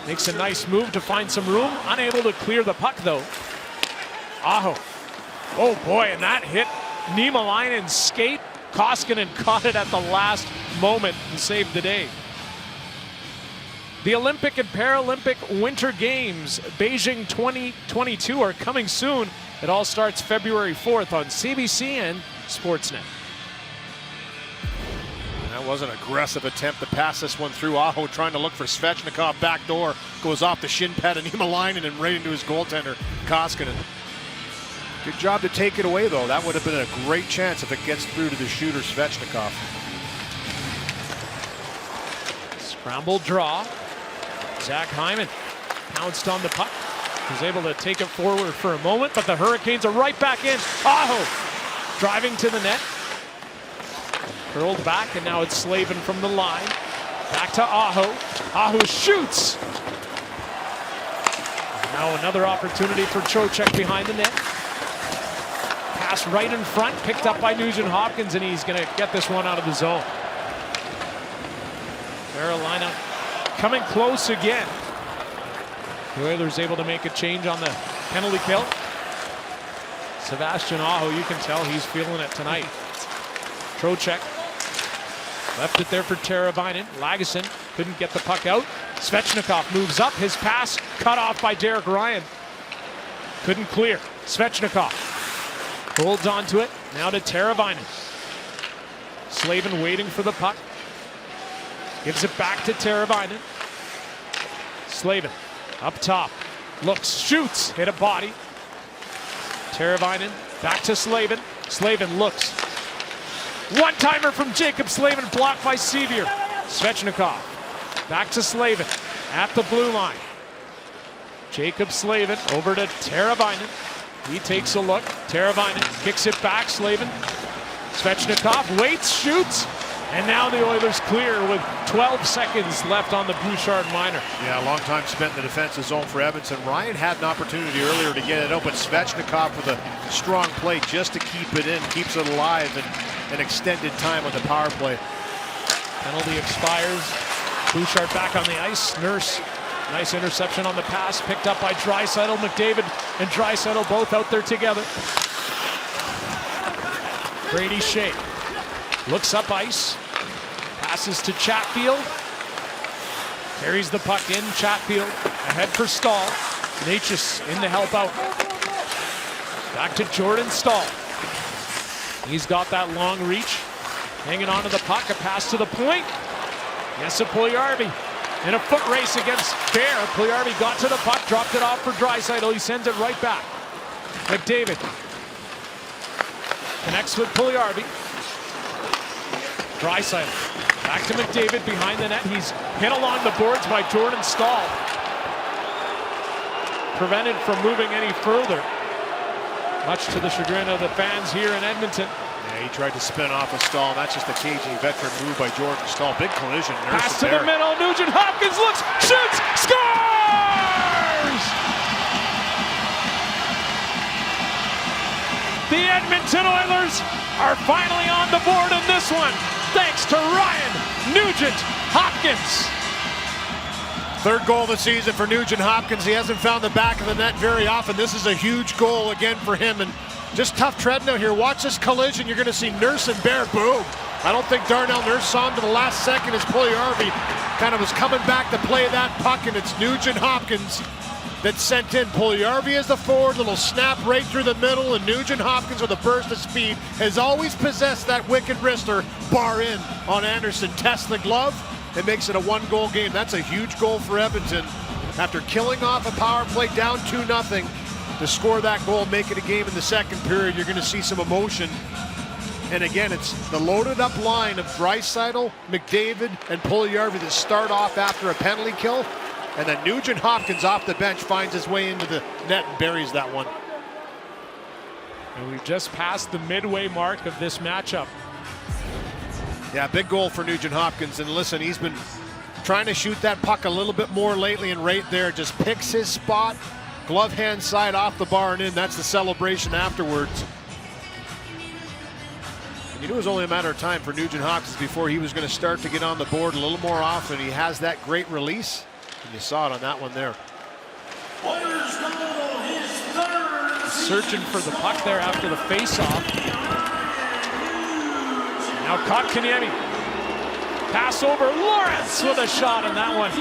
Makes a nice move to find some room. Unable to clear the puck, though. Aho. Oh, boy, and that hit Niemelainen's skate. Koskinen caught it at the last moment and saved the day. The Olympic and Paralympic Winter Games, Beijing 2022, are coming soon. It all starts February 4th on CBC and Sportsnet. That was an aggressive attempt to pass this one through. Aho trying to look for Svechnikov. Back door goes off the shin pad of Niemelainen and right into his goaltender, Koskinen. Good job to take it away, though. That would have been a great chance if it gets through to the shooter, Svechnikov. Scramble draw. Zach Hyman pounced on the puck. Was able to take it forward for a moment, but the Hurricanes are right back in. Aho driving to the net. Curled back, and now it's Slavin from the line. Back to Aho. Aho shoots. Now another opportunity for Trocheck behind the net. Pass right in front, picked up by Nugent Hopkins, and he's going to get this one out of the zone. Carolina coming close again. The Oilers able to make a change on the penalty kill. Sebastian Aho, you can tell he's feeling it tonight. Trocheck left it there for Teravainen. Lagesson couldn't get the puck out. Svechnikov moves up. His pass cut off by Derek Ryan. Couldn't clear. Svechnikov holds on to it. Now to Teravainen. Slavin waiting for the puck. Gives it back to Teravainen. Slavin up top. Looks, shoots, hit a body. Teravainen back to Slavin. Slavin looks. One-timer from Jacob Slavin, blocked by Sevier. Svechnikov back to Slavin at the blue line. Jacob Slavin over to Teravainen. He takes a look. Teravainen kicks it back. Slavin. Svechnikov waits, shoots, and now the Oilers clear with 12 seconds left on the Bouchard minor. Yeah, a long time spent in the defensive zone for Edmonton. Ryan had an opportunity earlier to get it out, but Svechnikov with a strong play just to keep it in, keeps it alive and an extended time on the power play. Penalty expires. Bouchard back on the ice. Nurse, nice interception on the pass, picked up by Draisaitl. McDavid and Draisaitl both out there together. Brady Shea looks up ice, passes to Chatfield, carries the puck in. Chatfield ahead for Stahl. Natchez in to help out. Back to Jordan Stahl. He's got that long reach, hanging on to the puck. A pass to the point. Yes, Puljujarvi in a foot race against Bear. Puljujarvi got to the puck, dropped it off for Draisaitl. He sends it right back. McDavid connects with Puljujarvi. Draisaitl back to McDavid behind the net. He's hit along the boards by Jordan Stahl. Prevented from moving any further, much to the chagrin of the fans here in Edmonton. Yeah, he tried to spin off of Stahl. That's just a cagey veteran move by Jordan Stahl. Big collision. Pass to the middle. Nugent Hopkins looks, shoots, scores! The Edmonton Oilers are finally on the board in this one, thanks to Ryan Nugent Hopkins. Third goal of the season for Nugent Hopkins. He hasn't found the back of the net very often. This is a huge goal again for him, and just tough treading out here. Watch this collision. You're going to see Nurse and Bear. Boom. I don't think Darnell Nurse saw him to the last second as Puljujarvi kind of was coming back to play that puck, and it's Nugent Hopkins that sent in. Puljujarvi as the forward, little snap right through the middle, and Nugent Hopkins with a burst of speed has always possessed that wicked wrister. Bar in on Anderson. Tests the glove. It makes it a one-goal game. That's a huge goal for Edmonton. After killing off a power play down 2-0, to score that goal, make it a game in the second period, you're going to see some emotion. And again, it's the loaded-up line of Draisaitl, McDavid, and Puljujarvi that start off after a penalty kill. And then Nugent Hopkins off the bench finds his way into the net and buries that one. And we've just passed the midway mark of this matchup. Yeah, big goal for Nugent Hopkins. And listen, he's been trying to shoot that puck a little bit more lately, and right there just picks his spot. Glove hand side off the bar and in. That's the celebration afterwards. And you knew it was only a matter of time for Nugent Hopkins before he was going to start to get on the board a little more often. He has that great release, and you saw it on that one there. Searching for the puck there after the face-off. Now Kotkaniemi. Pass over, Lawrence with a shot, and that one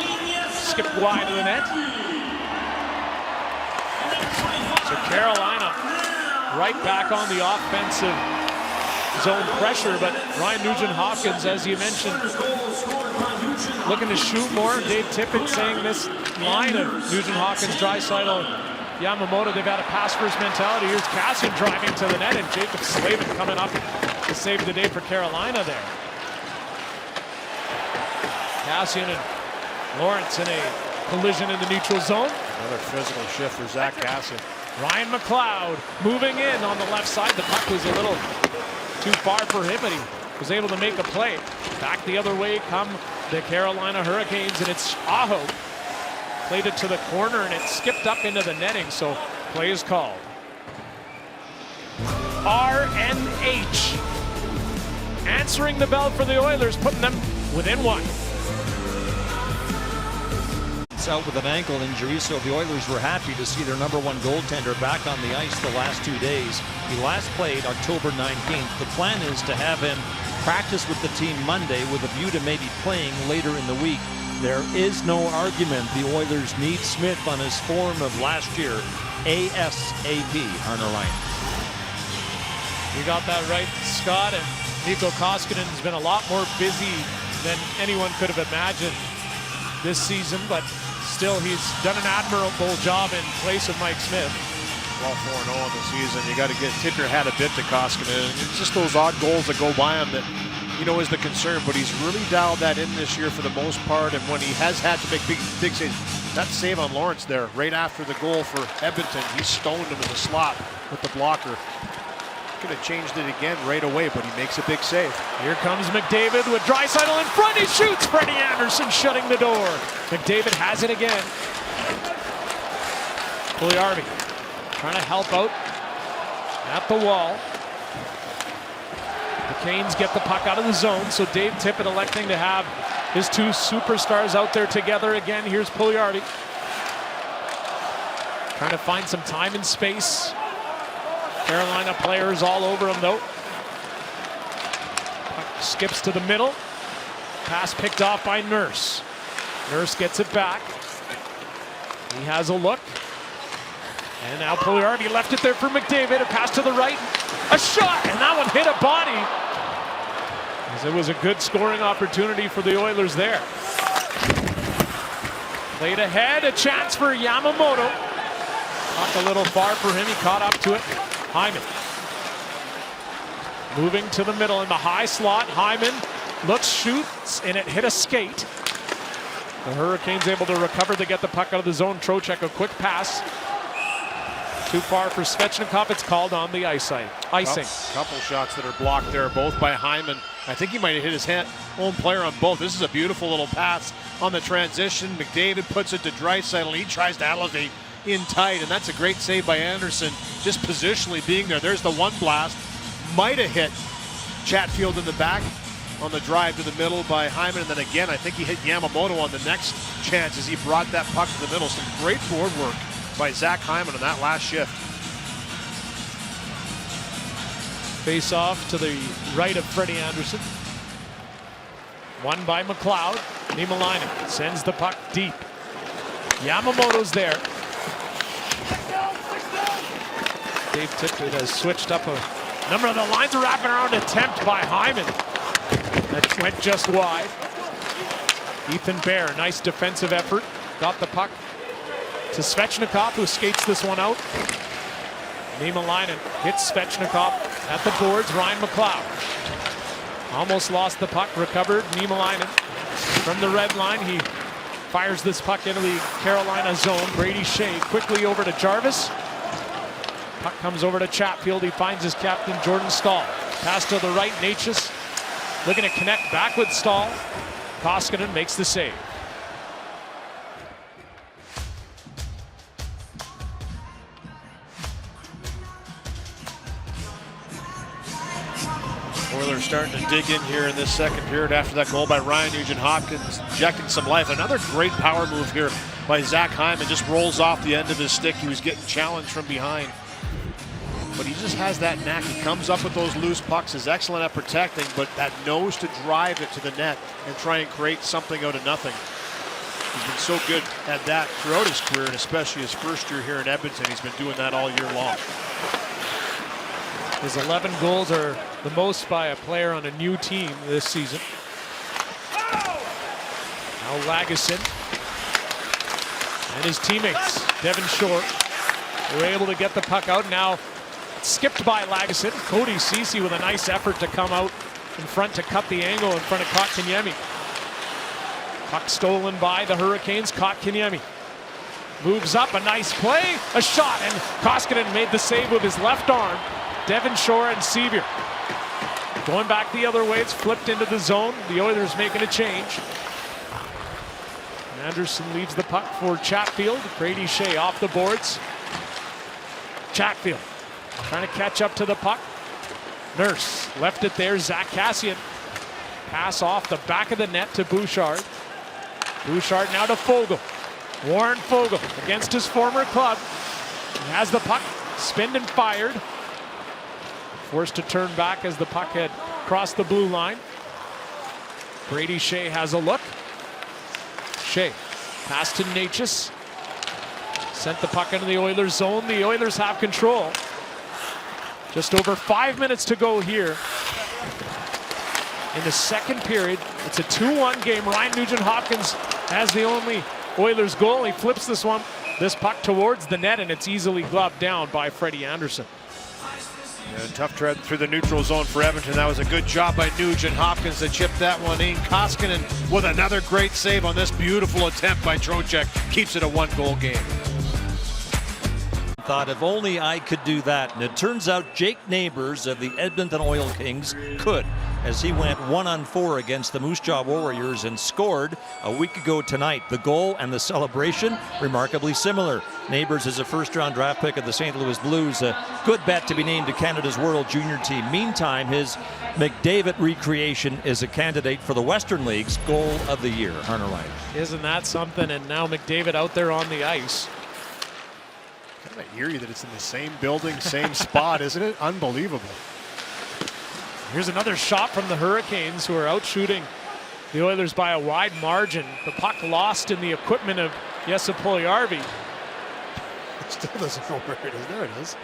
skipped wide of the net. So Carolina right back on the offensive zone pressure, but Ryan Nugent-Hopkins, as you mentioned, looking to shoot more. Dave Tippett saying this line of Nugent-Hopkins, Draisaitl, Yamamoto, they've got a pass-first mentality. Here's Kassian driving to the net, and Jacob Slavin coming up to save the day for Carolina there. Kassian and Lawrence in a collision in the neutral zone. Another physical shift for Zach Kassian. Ryan McLeod moving in on the left side. The puck was a little too far for him, but he was able to make a play. Back the other way come the Carolina Hurricanes, and it's Aho. Played it to the corner, and it skipped up into the netting, so play is called. RNH answering the bell for the Oilers, putting them within one. It's out with an ankle injury, so the Oilers were happy to see their #1 goaltender back on the ice the last 2 days. He last played October 19th. The plan is to have him practice with the team Monday with a view to maybe playing later in the week. There is no argument the Oilers need Smith on his form of last year. ASAP, Arner Line. You got that right, Scott, and Mikko Koskinen's been a lot more busy than anyone could have imagined this season, but still he's done an admirable job in place of Mike Smith. Well, 4-0 in the season. You got to tip your hat a bit to Koskinen. It's just those odd goals that go by him that, you know, is the concern, but he's really dialed that in this year for the most part, and when he has had to make big saves, that save on Lawrence there, right after the goal for Edmonton, he stoned him in the slot with the blocker. Could have changed it again right away, but he makes a big save. Here comes McDavid with Draisaitl in front. He shoots. Freddie Anderson shutting the door. McDavid has it again. Puljujarvi trying to help out at the wall. The Canes get the puck out of the zone, so Dave Tippett electing to have his two superstars out there together again. Here's Puljujarvi trying to find some time and space. Carolina players all over him, though. Puck skips to the middle. Pass picked off by Nurse. Nurse gets it back. He has a look. And now Puljujarvi left it there for McDavid. A pass to the right. A shot, and that one hit a body. As it was a good scoring opportunity for the Oilers there. Played ahead, a chance for Yamamoto. Puck a little far for him, he caught up to it. Hyman moving to the middle in the high slot. Hyman looks, shoots, and it hit a skate. The Hurricanes able to recover to get the puck out of the zone. Trocheck a quick pass. Too far for Svechnikov. It's called on the icing. Couple shots that are blocked there, both by Hyman. I think he might have hit his own player on both. This is a beautiful little pass on the transition. McDavid puts it to Draisaitl. He tries to elevate in tight, and that's a great save by Anderson, just positionally being there. There's the one blast. Might have hit Chatfield in the back on the drive to the middle by Hyman, and then again, I think he hit Yamamoto on the next chance as he brought that puck to the middle. Some great board work by Zach Hyman on that last shift. Face off to the right of Freddie Anderson. Won by McLeod. Niemelainen sends the puck deep. Yamamoto's there. Dave Tippett has switched up a number of the lines. A wrapping around attempt by Hyman. That went just wide. Ethan Bear, nice defensive effort. Got the puck to Svechnikov, who skates this one out. Niemelainen hits Svechnikov at the boards. Ryan McLeod almost lost the puck, recovered. Niemelainen from the red line. He fires this puck into the Carolina zone. Brady Shea quickly over to Jarvis. Puck comes over to Chatfield. He finds his captain, Jordan Stahl. Pass to the right, Natchez looking to connect back with Stahl. Koskinen makes the save. Oilers starting to dig in here in this second period after that goal by Ryan Nugent-Hopkins, injecting some life. Another great power move here by Zach Hyman. Just rolls off the end of his stick. He was getting challenged from behind. But he just has that knack. He comes up with those loose pucks, is excellent at protecting, but that knows to drive it to the net and try and create something out of nothing. He's been so good at that throughout his career, and especially his first year here in Edmonton. He's been doing that all year long. His 11 goals are the most by a player on a new team this season. Now Lagesson and his teammates, Devin Shore, were able to get the puck out. Now skipped by Lagesson. Cody Ceci with a nice effort to come out in front to cut the angle in front of Kotkaniemi. Puck stolen by the Hurricanes. Kotkaniemi moves up, a nice play, a shot, and Koskinen made the save with his left arm. Devin Shore and Sevier going back the other way. It's flipped into the zone. The Oilers making a change. Anderson leaves the puck for Chatfield. Brady Shea off the boards. Chatfield trying to catch up to the puck. Nurse left it there. Zach Kassian. Pass off the back of the net to Bouchard. Bouchard now to Fogle. Warren Fogle against his former club. He has the puck. Spinned and fired. Forced to turn back as the puck had crossed the blue line. Brady Shea has a look. Shea pass to Natchez. Sent the puck into the Oilers zone. The Oilers have control. Just over 5 minutes to go here in the second period. It's a 2-1 game. Ryan Nugent-Hopkins has the only Oilers goal. He flips this puck towards the net, and it's easily gloved down by Freddie Anderson. And tough tread through the neutral zone for Edmonton. That was a good job by Nugent-Hopkins to chip that one in. Koskinen with another great save on this beautiful attempt by Trocheck. Keeps it a 1-goal game. Thought if only I could do that, and it turns out Jake Neighbors of the Edmonton Oil Kings could, as he went 1-on-4 against the Moose Jaw Warriors and scored a week ago tonight. The goal and the celebration remarkably similar. Neighbors is a first-round draft pick of the St. Louis Blues, a good bet to be named to Canada's World Junior team. Meantime, his McDavid recreation is a candidate for the Western League's Goal of the Year. Hunter Ryan. Isn't that something? And now McDavid out there on the ice. Kind of eerie that it's in the same building, same spot, isn't it? Unbelievable. Here's another shot from the Hurricanes, who are out shooting the Oilers by a wide margin. The puck lost in the equipment of Jesse Puljujärvi. Still doesn't know where it is. There it is.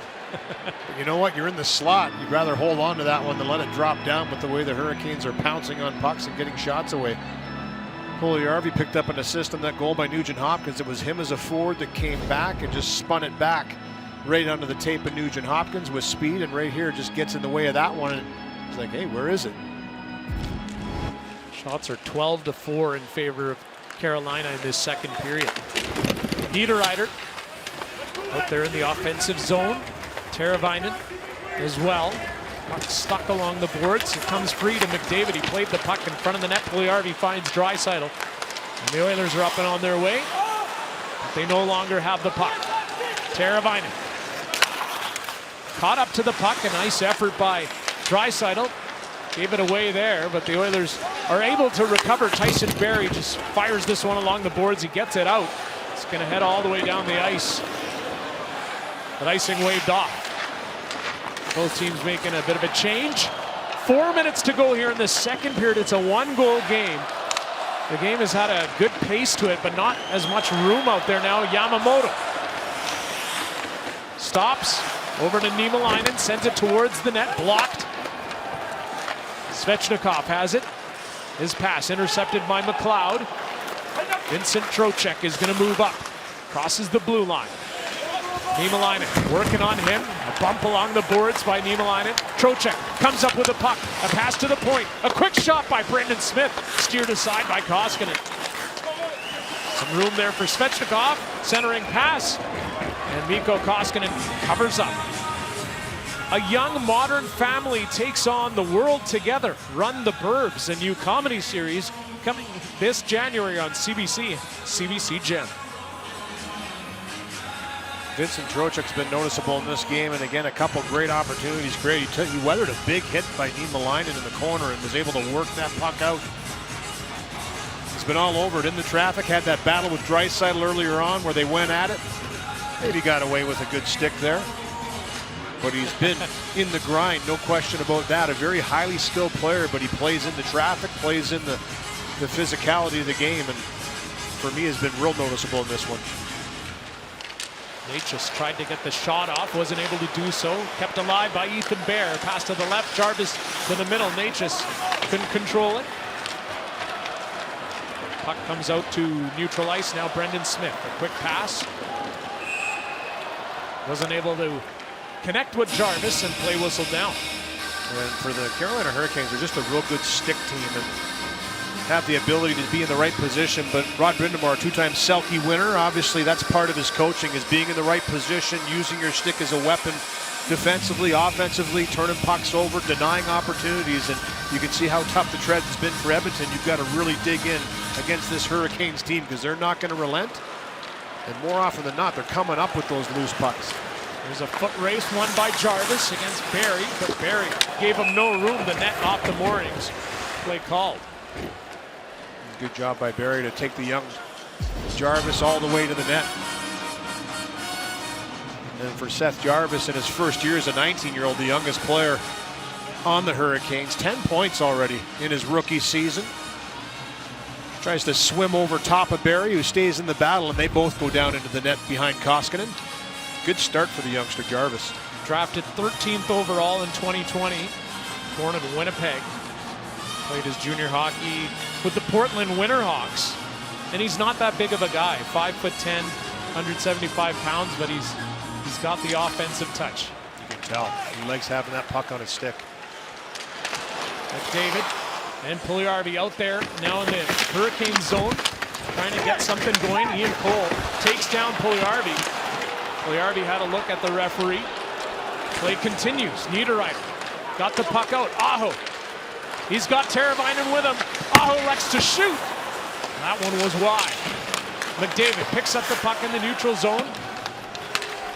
But you know what? You're in the slot. You'd rather hold on to that one than let it drop down. But the way the Hurricanes are pouncing on pucks and getting shots away. Puljujärvi picked up an assist on that goal by Nugent-Hopkins. It was him as a forward that came back and just spun it back right under the tape of Nugent-Hopkins with speed. And right here just gets in the way of that one. And it's like, hey, where is it? Shots are 12-4 in favor of Carolina in this second period. Niederreiter out there in the offensive zone. Teravainen as well. Puck stuck along the boards. It comes free to McDavid. He played the puck in front of the net. Puljujärvi finds Draisaitl. And the Oilers are up and on their way. But they no longer have the puck. Teravainen caught up to the puck. A nice effort by Draisaitl. Gave it away there, but the Oilers are able to recover. Tyson Barrie just fires this one along the boards. He gets it out. It's going to head all the way down the ice. But icing waved off. Both teams making a bit of a change. 4 minutes to go here in the second period. It's a 1-goal game. The game has had a good pace to it, but not as much room out there now. Yamamoto stops over to Niemelainen, sends it towards the net, blocked. Svechnikov has it. His pass intercepted by McLeod. Vincent Trocheck is going to move up. Crosses the blue line. Niemelainen working on him. A bump along the boards by Niemelainen. Trocheck comes up with a puck. A pass to the point. A quick shot by Brendan Smith. Steered aside by Koskinen. Some room there for Svechnikov. Centering pass. And Mikko Koskinen covers up. A young modern family takes on the world together. Run the Burbs, a new comedy series coming this January on CBC Gem. Vincent Trocheck's been noticeable in this game, and again, a couple great opportunities created. He weathered a big hit by Niemelainen in the corner and was able to work that puck out. He's been all over it in the traffic, had that battle with Draisaitl earlier on where they went at it. Maybe got away with a good stick there. But he's been in the grind, no question about that. A very highly skilled player, but he plays in the traffic, plays in the physicality of the game, and for me has been real noticeable in this one. Natchez tried to get the shot off, wasn't able to do so. Kept alive by Ethan Bear. Pass to the left, Jarvis to the middle. Natchez couldn't control it. Puck comes out to neutral ice. Now Brendan Smith. A quick pass. Wasn't able to connect with Jarvis, and play whistled down. And for the Carolina Hurricanes, they're just a real good stick team and have the ability to be in the right position. But Rod Brind'Amour, two-time Selke winner, obviously that's part of his coaching, is being in the right position, using your stick as a weapon defensively, offensively, turning pucks over, denying opportunities. And you can see how tough the tread has been for Edmonton. You've got to really dig in against this Hurricanes team because they're not going to relent. And more often than not, they're coming up with those loose pucks. There's a foot race won by Jarvis against Barry, but Barry gave him no room. The net off the moorings. Play called. Good job by Barry to take the young Jarvis all the way to the net. And for Seth Jarvis in his first year as a 19-year-old, the youngest player on the Hurricanes, 10 points already in his rookie season. Tries to swim over top of Barry, who stays in the battle, and they both go down into the net behind Koskinen. Good start for the youngster Jarvis. Drafted 13th overall in 2020. Born in Winnipeg. Played his junior hockey with the Portland Winterhawks. And he's not that big of a guy. 5'10", 175 pounds, but he's got the offensive touch. You can tell. He likes having that puck on his stick. McDavid and Puljujarvi out there now in the Hurricane zone, trying to get something going. Ian Cole takes down Puljujarvi. Puljujarvi had a look at the referee. Play continues. Niederreiter got the puck out. Aho. He's got Teravainen with him. Aho elects to shoot. That one was wide. McDavid picks up the puck in the neutral zone.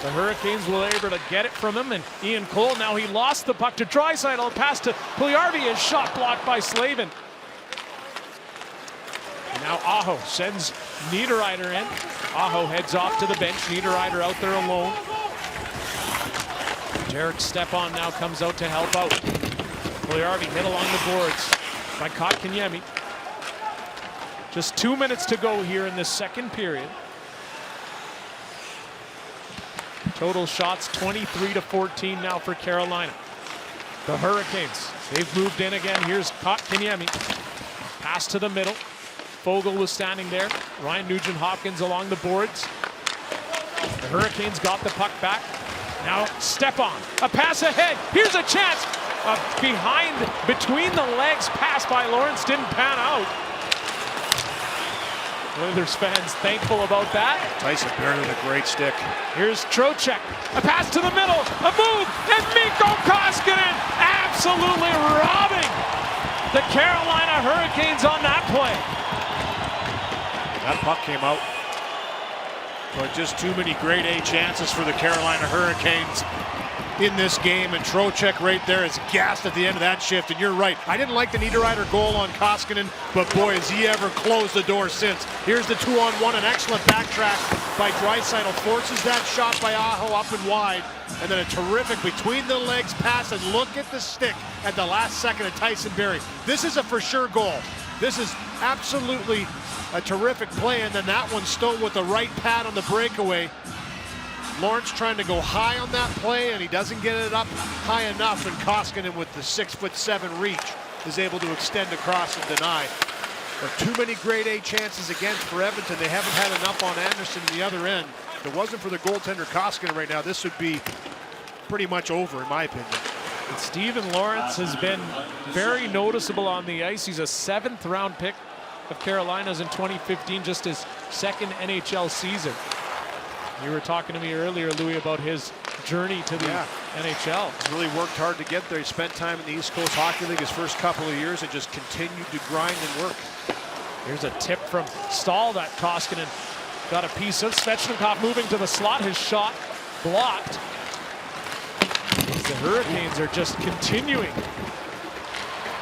The Hurricanes were able to get it from him, and Ian Cole, now he lost the puck to Draisaitl. Pass to Puljujarvi, is shot blocked by Slavin. Now Aho sends Niederreiter in. Aho heads off to the bench. Niederreiter out there alone. Derek Stepan now comes out to help out. Puljujarvi hit along the boards by Kotkaniemi. Just 2 minutes to go here in the second period. Total shots 23-14 now for Carolina. The Hurricanes, they've moved in again. Here's Kotkaniemi. Pass to the middle. Fogle was standing there. Ryan Nugent-Hopkins along the boards. The Hurricanes got the puck back. Now Stepan, a pass ahead. Here's a chance. Behind, between the legs, pass by Lawrence didn't pan out. Oilers fans thankful about that. Tyson Barry with a great stick. Here's Trocheck. A pass to the middle. A move. And Mikko Koskinen absolutely robbing the Carolina Hurricanes on that play. That puck came out. But just too many grade A chances for the Carolina Hurricanes in this game, and Trocheck right there is gassed at the end of that shift. And you're right, I didn't like the Niederreiter goal on Koskinen, but boy, has he ever closed the door since. Here's the 2-on-1, an excellent backtrack by Draisaitl, forces that shot by Aho up and wide, and then a terrific between the legs pass, and look at the stick at the last second of Tyson Barrie. This is a for sure goal. This is absolutely a terrific play, and then that one Stone with the right pad on the breakaway. Lawrence trying to go high on that play, and he doesn't get it up high enough, and Koskinen with the 6'7" reach is able to extend across and deny. But too many grade A chances again for Edmonton. They haven't had enough on Anderson in the other end. If it wasn't for the goaltender Koskinen right now, this would be pretty much over in my opinion. And Stephen Lawrence has been very noticeable on the ice. He's a 7th round pick of Carolina's in 2015, just his second NHL season. You were talking to me earlier, Louis, about his journey to the NHL. He's really worked hard to get there. He spent time in the East Coast Hockey League his first couple of years and just continued to grind and work. Here's a tip from Stahl that Koskinen got a piece of. Svechnikov moving to the slot. His shot blocked. The Hurricanes are just continuing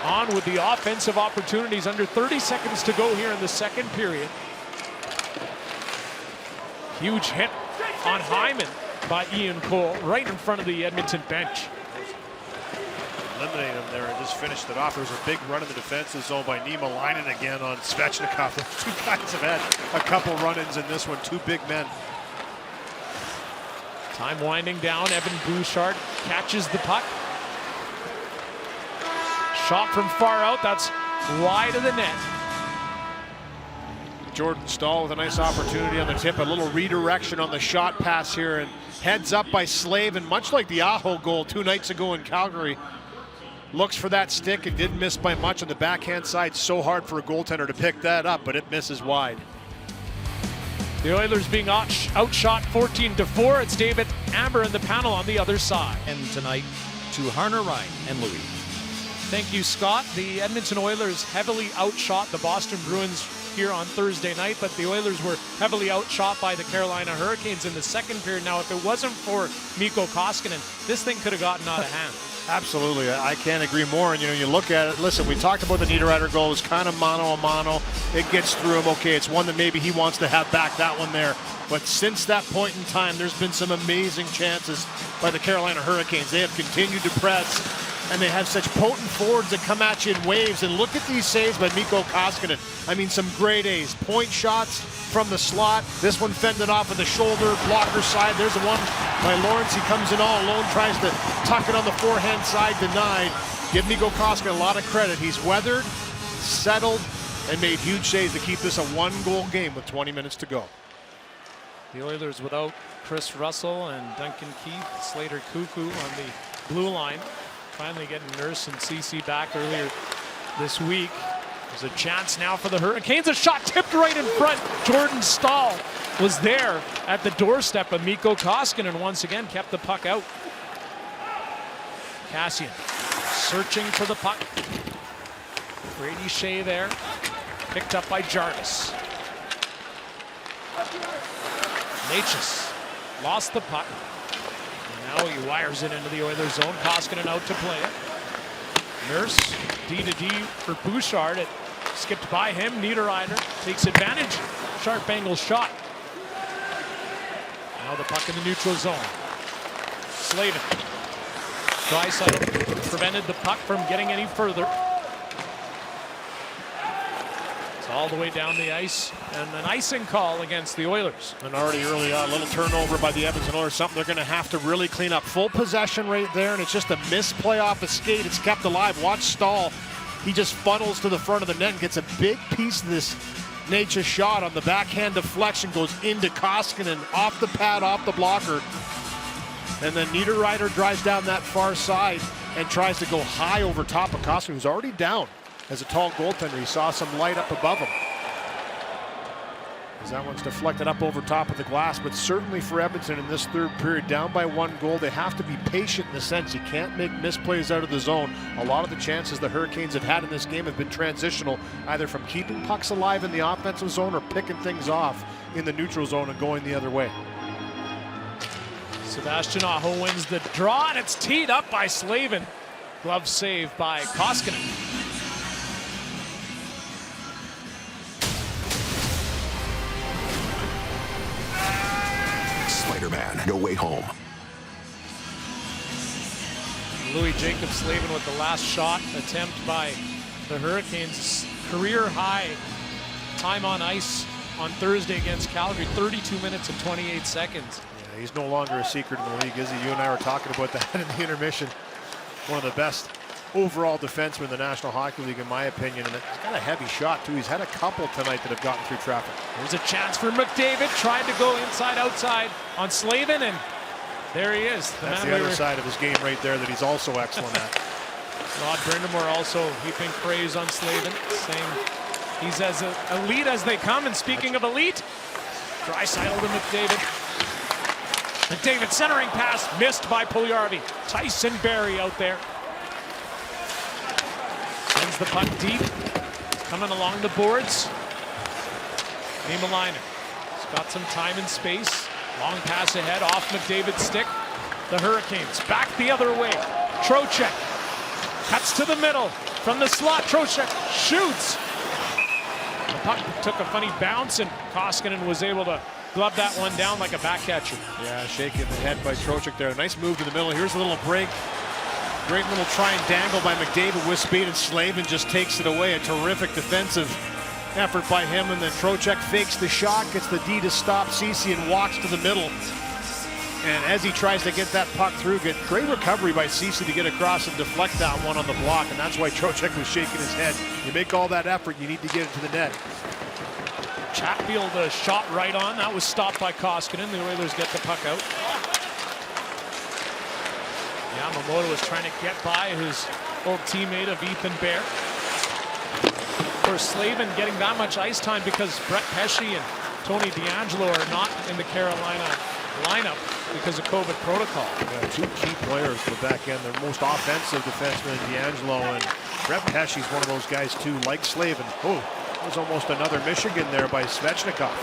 on with the offensive opportunities. Under 30 seconds to go here in the second period. Huge hit on Hyman by Ian Cole right in front of the Edmonton bench. Eliminated him there and just finished it off. There was a big run in the defensive zone by Niemelainen again on Svechnikov. The two guys have had a couple run-ins in this one, two big men. Time winding down. Evan Bouchard catches the puck. Shot from far out. That's wide of the net. Jordan Stahl with a nice opportunity on the tip. A little redirection on the shot pass here, and heads up by Slavin, much like the Aho goal 2 nights ago in Calgary. Looks for that stick and didn't miss by much on the backhand side. So hard for a goaltender to pick that up, but it misses wide. The Oilers being outshot 14-4. It's David Amber in the panel on the other side. And tonight to Harner, Ryan, and Louis. Thank you, Scott. The Edmonton Oilers heavily outshot the Boston Bruins here on Thursday night, but the Oilers were heavily outshot by the Carolina Hurricanes in the second period. Now, if it wasn't for Mikko Koskinen, this thing could have gotten out of hand. Absolutely, I can't agree more. And you look at it. Listen, we talked about the Niederreiter goal. It was kind of mano a mano. It gets through him. Okay, it's one that maybe he wants to have back, that one there. But since that point in time, there's been some amazing chances by the Carolina Hurricanes. They have continued to press, and they have such potent forwards that come at you in waves. And look at these saves by Mikko Koskinen. I mean, some great A's. Point shots from the slot. This one fended off with the shoulder, blocker side. There's the one by Lawrence. He comes in all alone, tries to tuck it on the forehand side, denied. Give Mikko Koskinen a lot of credit. He's weathered, settled, and made huge saves to keep this a one-goal game with 20 minutes to go. The Oilers without Chris Russell and Duncan Keith, Slater Cuckoo on the blue line. Finally getting Nurse and CC back earlier this week. There's a chance now for the Hurricanes. A shot tipped right in front. Jordan Stahl was there at the doorstep of Mikko Koskinen and once again kept the puck out. Kassian searching for the puck. Brady Shea there. Picked up by Jarvis. Natchez lost the puck. And now he wires it into the Oilers zone. Koskinen out to play it. Nurse, D-to-D for Bouchard. It skipped by him. Niederreiter takes advantage. Sharp angle shot. Now the puck in the neutral zone. Slavin. Draisaitl prevented the puck from getting any further. It's all the way down the ice, and an icing call against the Oilers. And already early on, a little turnover by the Edmonton Oilers, something they're going to have to really clean up. Full possession right there, and it's just a misplay off a skate. It's kept alive. Watch Stahl. He just funnels to the front of the net and gets a big piece of this Natchez shot on the backhand deflection, goes into Koskinen, off the pad, off the blocker. And then Niederreiter drives down that far side and tries to go high over top of Koskinen, who's already down. As a tall goaltender, he saw some light up above him. As that one's deflected up over top of the glass, but certainly for Edmonton in this third period, down by 1 goal, they have to be patient in the sense you can't make misplays out of the zone. A lot of the chances the Hurricanes have had in this game have been transitional, either from keeping pucks alive in the offensive zone or picking things off in the neutral zone and going the other way. Sebastian Aho wins the draw, and it's teed up by Slavin. Glove save by Koskinen. Spider-Man, No Way Home. Louis Jacob Slavin with the last shot attempt by the Hurricanes. Career high time on ice on Thursday against Calgary, 32 minutes and 28 seconds. Yeah, he's no longer a secret in the league, is he? You and I were talking about that in the intermission. One of the best overall defensemen in the National Hockey League, in my opinion, and it's got a heavy shot too. He's had a couple tonight that have gotten through traffic. There's a chance for McDavid, tried to go inside outside on Slavin, and there he is. That's the other side of his game right there that he's also excellent at. Rod Brindamore also heaping praise on Slavin, saying he's as elite as they come. And speaking of elite, Draisaitl to McDavid. McDavid centering pass missed by Puljujarvi. Tyson Barrie out there. Sends the puck deep. Coming along the boards. Niemelainen. He's got some time and space. Long pass ahead off McDavid's stick. The Hurricanes back the other way. Trocheck cuts to the middle. From the slot, Trocheck shoots. The puck took a funny bounce, and Koskinen was able to glove that one down like a back catcher. Yeah, shaking the head by Trocheck there. Nice move to the middle. Here's a little break. Great little try and dangle by McDavid with speed, and Slavin just takes it away. A terrific defensive effort by him, and then Trocheck fakes the shot, gets the D to stop Ceci, and walks to the middle. And as he tries to get that puck through, great recovery by Ceci to get across and deflect that one on the block, and that's why Trocheck was shaking his head. You make all that effort, you need to get it to the net. Chatfield shot right on. That was stopped by Koskinen. The Oilers get the puck out. Yamamoto was trying to get by his old teammate of Ethan Bear. Of course, Slavin getting that much ice time because Brett Pesce and Tony DeAngelo are not in the Carolina lineup because of COVID protocol. Yeah, two key players for the back end. Their most offensive defenseman, DeAngelo, and Brett Pesce is one of those guys too, like Slavin. Oh, that was almost another Michigan there by Svechnikov.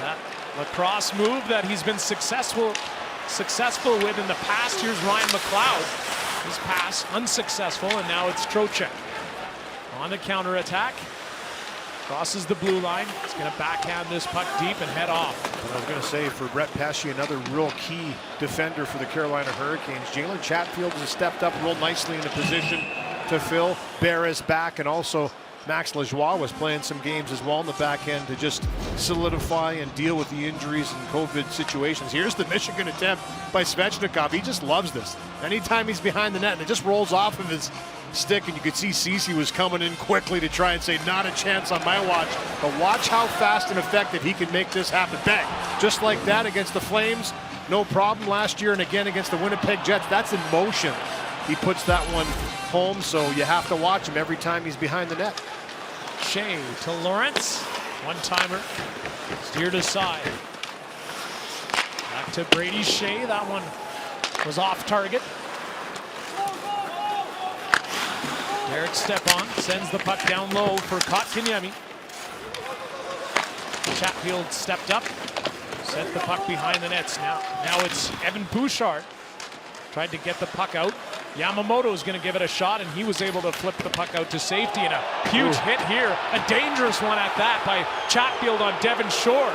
That lacrosse move that he's been successful with in the past. Here's Ryan McLeod. His pass unsuccessful, and now it's Trocheck on the counterattack. Crosses the blue line. He's going to backhand this puck deep and head off. And I was going to say, for Brett Pesce, another real key defender for the Carolina Hurricanes. Jalen Chatfield has stepped up real nicely in a position to fill. Bear is back, and also Max Lajoie was playing some games as well in the back end to just solidify and deal with the injuries and COVID situations. Here's the Michigan attempt by Svechnikov. He just loves this. Anytime he's behind the net, and it just rolls off of his stick, and you could see Ceci was coming in quickly to try and say, not a chance on my watch. But watch how fast and effective he can make this happen. Bang! Just like that against the Flames. No problem last year, and again against the Winnipeg Jets. That's in motion. He puts that one home, so you have to watch him every time he's behind the net. Shea to Lawrence. One-timer. Steered aside. Back to Brady Shea. That one was off target. Derek Stepan sends the puck down low for Kotkaniemi. Chatfield stepped up, sent the puck behind the nets. Now it's Evan Bouchard. Tried to get the puck out. Yamamoto is going to give it a shot, and he was able to flip the puck out to safety. And a huge hit here, a dangerous one at that by Chatfield on Devon Shore.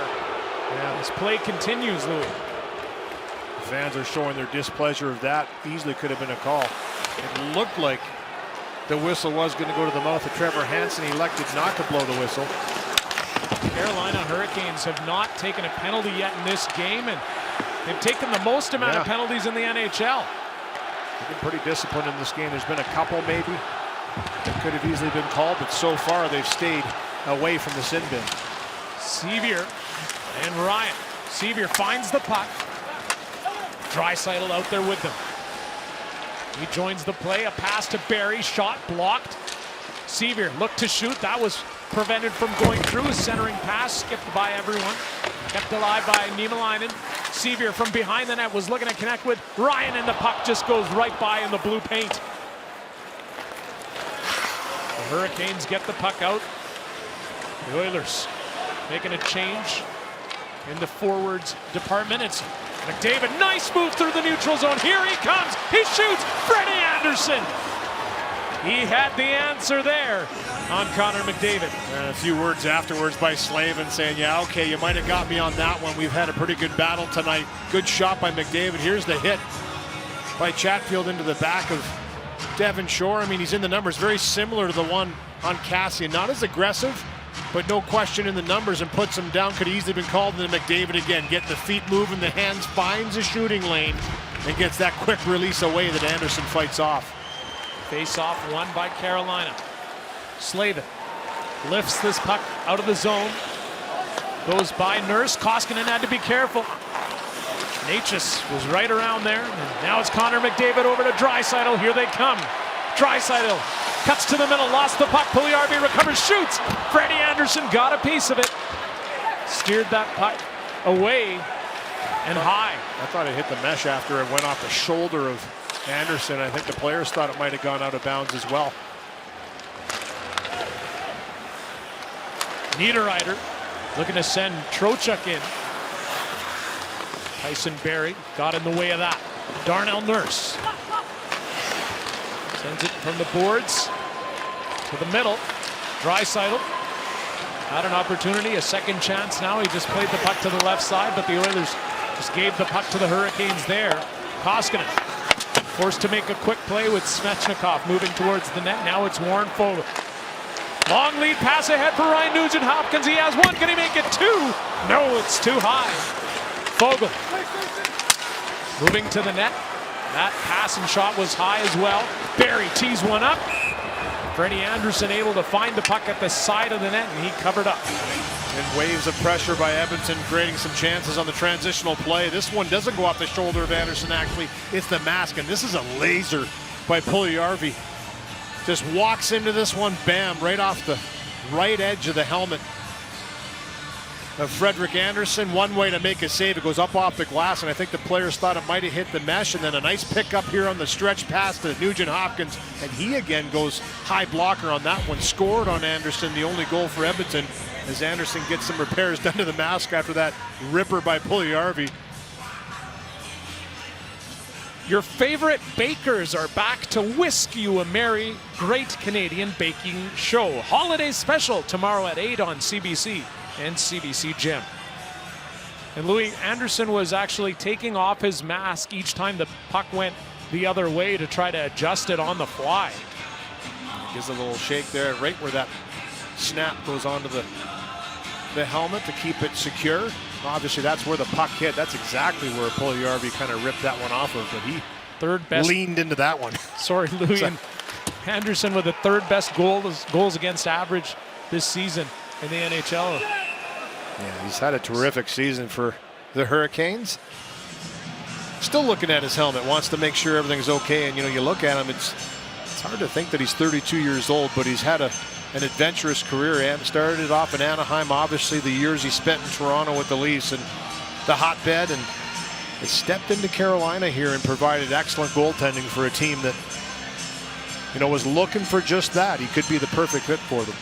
Yeah, this play continues, Louis. The fans are showing their displeasure of that. Easily could have been a call. It looked like the whistle was going to go to the mouth of Trevor Hansen. He elected not to blow the whistle. Carolina Hurricanes have not taken a penalty yet in this game, and they've taken the most amount of penalties in the NHL. They've been pretty disciplined in this game. There's been a couple maybe that could have easily been called, but so far they've stayed away from the sin bin. Sevier and Ryan. Sevier finds the puck. Draisaitl out there with them. He joins the play. A pass to Barrie. Shot blocked. Sevier looked to shoot. That was prevented from going through. A centering pass skipped by everyone. Kept alive by Niemelainen. Sevier from behind the net was looking to connect with Ryan, and the puck just goes right by in the blue paint. The Hurricanes get the puck out. The Oilers making a change in the forwards department. It's McDavid, nice move through the neutral zone. Here he comes. He shoots. Freddie Anderson. He had the answer there on Connor McDavid. And a few words afterwards by Slavin saying, yeah, okay, you might have got me on that one. We've had a pretty good battle tonight. Good shot by McDavid. Here's the hit by Chatfield into the back of Devon Shore. I mean, he's in the numbers very similar to the one on Cassian. Not as aggressive, but no question in the numbers, and puts him down. Could easily been called. And then McDavid again, get the feet moving, the hands, finds a shooting lane, and gets that quick release away that Anderson fights off. Face-off won by Carolina. Slavin lifts this puck out of the zone. Goes by Nurse. Koskinen had to be careful. Natchez was right around there. And now it's Connor McDavid over to Draisaitl. Here they come. Draisaitl cuts to the middle, lost the puck. Puljujarvi recovers, shoots. Freddie Anderson got a piece of it. Steered that puck away and high. I thought it hit the mesh after it went off the shoulder of Anderson. I think the players thought it might have gone out of bounds as well. Niederreiter looking to send Trocheck in. Tyson Barrie got in the way of that. Darnell Nurse sends it from the boards to the middle. Draisaitl had an opportunity, a second chance now. He just played the puck to the left side, but the Oilers just gave the puck to the Hurricanes there. Koskinen forced to make a quick play with Svechnikov moving towards the net. Now it's Warren Foegele. Long lead pass ahead for Ryan Nugent-Hopkins. He has one. Can he make it two? No, it's too high. Foegele moving to the net. That pass and shot was high as well. Barrie tees one up. Freddie Anderson able to find the puck at the side of the net, and he covered up. And waves of pressure by Edmonton, creating some chances on the transitional play. This one doesn't go off the shoulder of Anderson, actually. It's the mask, and this is a laser by Puljujarvi. Just walks into this one, bam, right off the right edge of the helmet of Frederik Andersen. One way to make a save, it goes up off the glass, and I think the players thought it might have hit the mesh, and then a nice pickup here on the stretch pass to Nugent-Hopkins, and he again goes high blocker on that one. Scored on Anderson, the only goal for Edmonton, as Anderson gets some repairs done to the mask after that ripper by Puljujarvi. Your favorite bakers are back to whisk you a merry, great Canadian baking show. Holiday special tomorrow at 8 on CBC and CBC Gem. And Louis Anderson was actually taking off his mask each time the puck went the other way to try to adjust it on the fly. Gives a little shake there, right where that snap goes onto the helmet to keep it secure. Obviously, that's where the puck hit. That's exactly where Puljujarvi kind of ripped that one off of, but he third best leaned into that one. Sorry, Louis. And Anderson with the third best goals against average this season in the NHL. Yeah, he's had a terrific season for the Hurricanes. Still looking at his helmet, wants to make sure everything's okay. And, you know, you look at him, it's hard to think that he's 32 years old, but he's had an adventurous career. And started off in Anaheim, obviously the years he spent in Toronto with the Leafs and the hotbed, and has stepped into Carolina here and provided excellent goaltending for a team that, you know, was looking for just that. He could be the perfect fit for them.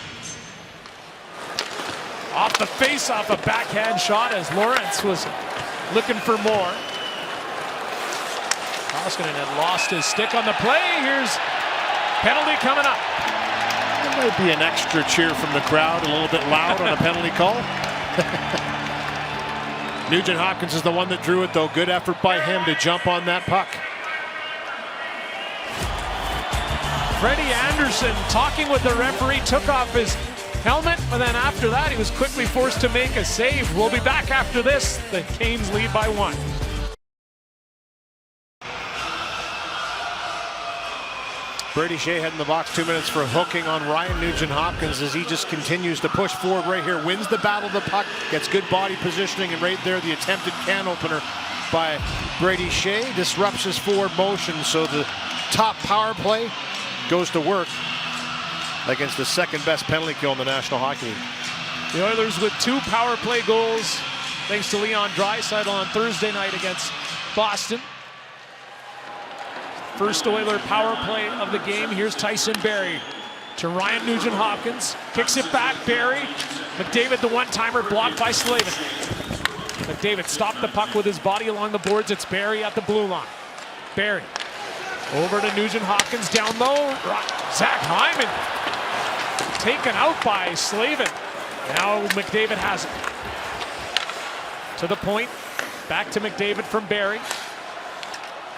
Off the face-off, a backhand shot as Lawrence was looking for more. Koskinen had lost his stick on the play. Here's penalty coming up. There might be an extra cheer from the crowd, a little bit loud on a penalty call. Nugent-Hopkins is the one that drew it, though. Good effort by him to jump on that puck. Freddie Anderson talking with the referee, took off his helmet, but then after that he was quickly forced to make a save. We'll be back after this. The Canes lead by 1. Brady Shea head in the box, 2 minutes for hooking on Ryan Nugent-Hopkins as he just continues to push forward right here. Wins the battle of the puck, gets good body positioning, and right there the attempted can opener by Brady Shea disrupts his forward motion, so the top power play goes to work against the second best penalty kill in the National Hockey League. The Oilers with 2 power play goals thanks to Leon Draisaitl on Thursday night against Boston. First Oiler power play of the game. Here's Tyson Barrie to Ryan Nugent-Hopkins. Kicks it back, Barrie. McDavid, the one-timer, blocked by Slavin. McDavid stopped the puck with his body along the boards. It's Barrie at the blue line. Barrie over to Nugent-Hopkins, down low. Zach Hyman taken out by Slavin. Now McDavid has it. To the point. Back to McDavid from Barrie.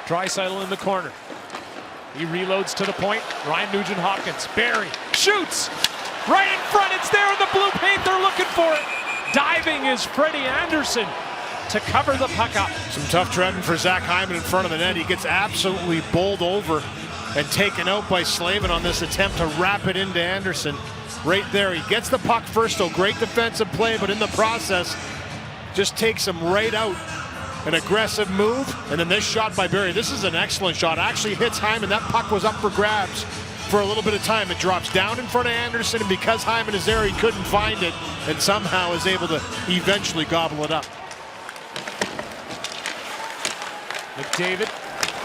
Draisaitl in the corner. He reloads to the point. Ryan Nugent-Hopkins. Barrie shoots right in front. It's there in the blue paint. They're looking for it. Diving is Freddie Anderson to cover the puck up. Some tough treading for Zach Hyman in front of the net. He gets absolutely bowled over and taken out by Slavin on this attempt to wrap it into Anderson. Right there, he gets the puck first, though. Great defensive play, but in the process, just takes him right out. An aggressive move, and then this shot by Barrie. This is an excellent shot. Actually hits Hyman. That puck was up for grabs for a little bit of time. It drops down in front of Anderson, and because Hyman is there, he couldn't find it, and somehow is able to eventually gobble it up. McDavid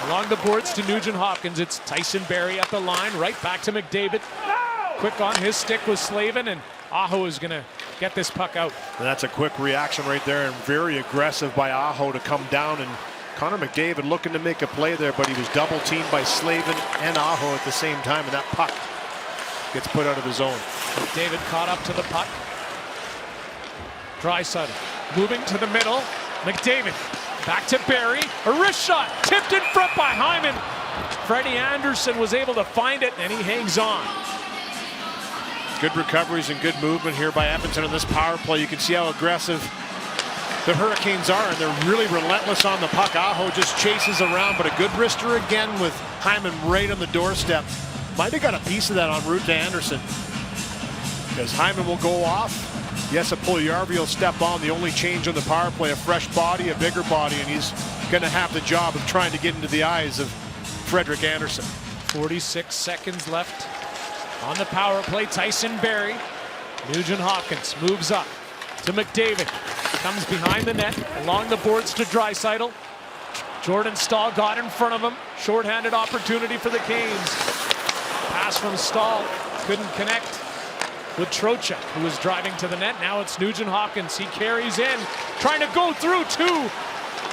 along the boards to Nugent Hopkins. It's Tyson Barrie at the line, right back to McDavid. Quick on his stick was Slavin, and Aho is going to get this puck out. And that's a quick reaction right there, and very aggressive by Aho to come down. And Connor McDavid looking to make a play there, but he was double teamed by Slavin and Aho at the same time, and that puck gets put out of the zone. McDavid caught up to the puck. Draisaitl moving to the middle. McDavid back to Barrie. A wrist shot tipped in front by Hyman. Freddie Anderson was able to find it, and he hangs on. Good recoveries and good movement here by Edmonton on this power play. You can see how aggressive the Hurricanes are, and they're really relentless on the puck. Aho just chases around, but a good wrister again with Hyman right on the doorstep. Might have got a piece of that en route to Anderson, because Hyman will go off. Yes, a Puljujarvi will step on. The only change on the power play, a fresh body, a bigger body, and he's going to have the job of trying to get into the eyes of Frederik Andersen. 46 seconds left on the power play. Tyson Barrie. Nugent Hopkins moves up to McDavid. Comes behind the net, along the boards to Draisaitl. Jordan Stahl got in front of him. Shorthanded opportunity for the Canes. Pass from Stahl, couldn't connect with Trocheck, who was driving to the net. Now it's Nugent Hopkins. He carries in, trying to go through two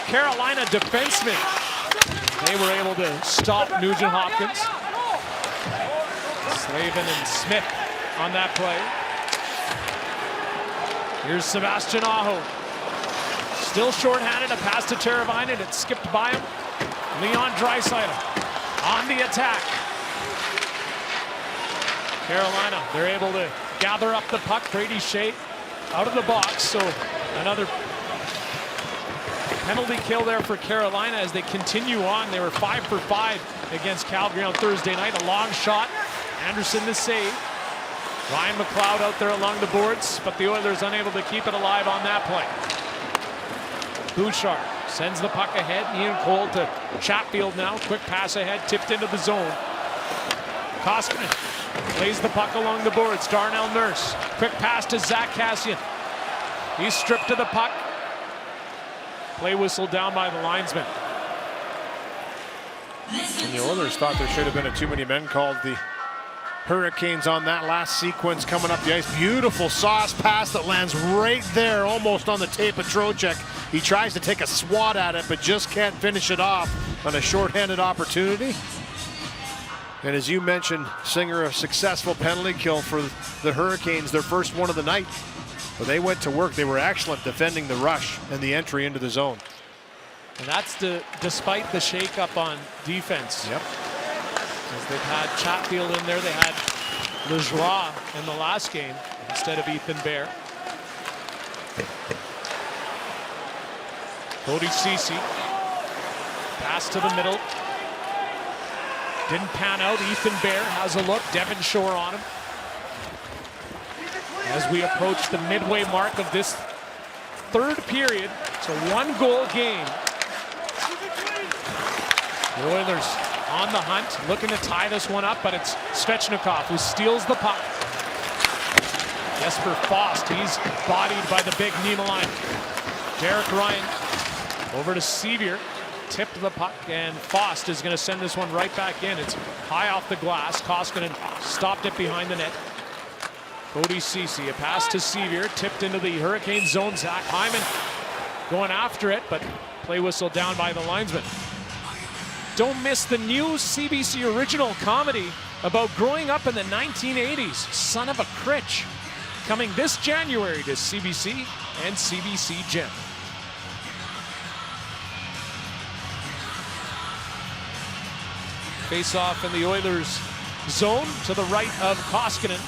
Carolina defensemen. They were able to stop Nugent Hopkins. Slavin and Smith on that play. Here's Sebastian Aho. Still shorthanded, a pass to Teravainen. It skipped by him. Leon Draisaitl on the attack. Carolina, they're able to gather up the puck. Brady Shea out of the box, so another penalty kill there for Carolina as they continue on. They were 5 for 5 against Calgary on Thursday night. A long shot. Anderson the save. Ryan McLeod out there along the boards, but the Oilers unable to keep it alive on that play. Bouchard sends the puck ahead. Ian Cole to Chatfield now. Quick pass ahead, tipped into the zone. Koskinen plays the puck along the boards. Darnell Nurse. Quick pass to Zach Kassian. He's stripped of the puck. Play whistle down by the linesman. And the Oilers thought there should have been a too many men called. The Hurricanes on that last sequence coming up the ice. Beautiful sauce pass that lands right there, almost on the tape of Trocheck. He tries to take a swat at it, but just can't finish it off on a shorthanded opportunity. And as you mentioned, Singer, a successful penalty kill for the Hurricanes, their first one of the night. But they went to work. They were excellent defending the rush and the entry into the zone. And that's despite the shakeup on defense. Yep. As they've had Chatfield in there, they had Lajoie in the last game instead of Ethan Bear. Cody Ceci. Pass to the middle. Didn't pan out. Ethan Bear has a look. Devon Shore on him. As we approach the midway mark of this third period, it's a one-goal game. The Oilers on the hunt, looking to tie this one up, but it's Svechnikov who steals the puck. Jesper Fast, he's bodied by the big Niemelainen. Derek Ryan over to Sevier, tipped the puck, and Fast is going to send this one right back in. It's high off the glass. Koskinen stopped it behind the net. Cody Ceci, a pass to Sevier, tipped into the Hurricane zone. Zach Hyman going after it, but play whistle down by the linesman. Don't miss the new CBC original comedy about growing up in the 1980s, Son of a Critch, coming this January to CBC and CBC Gem. Face off in the Oilers zone to the right of Koskinen.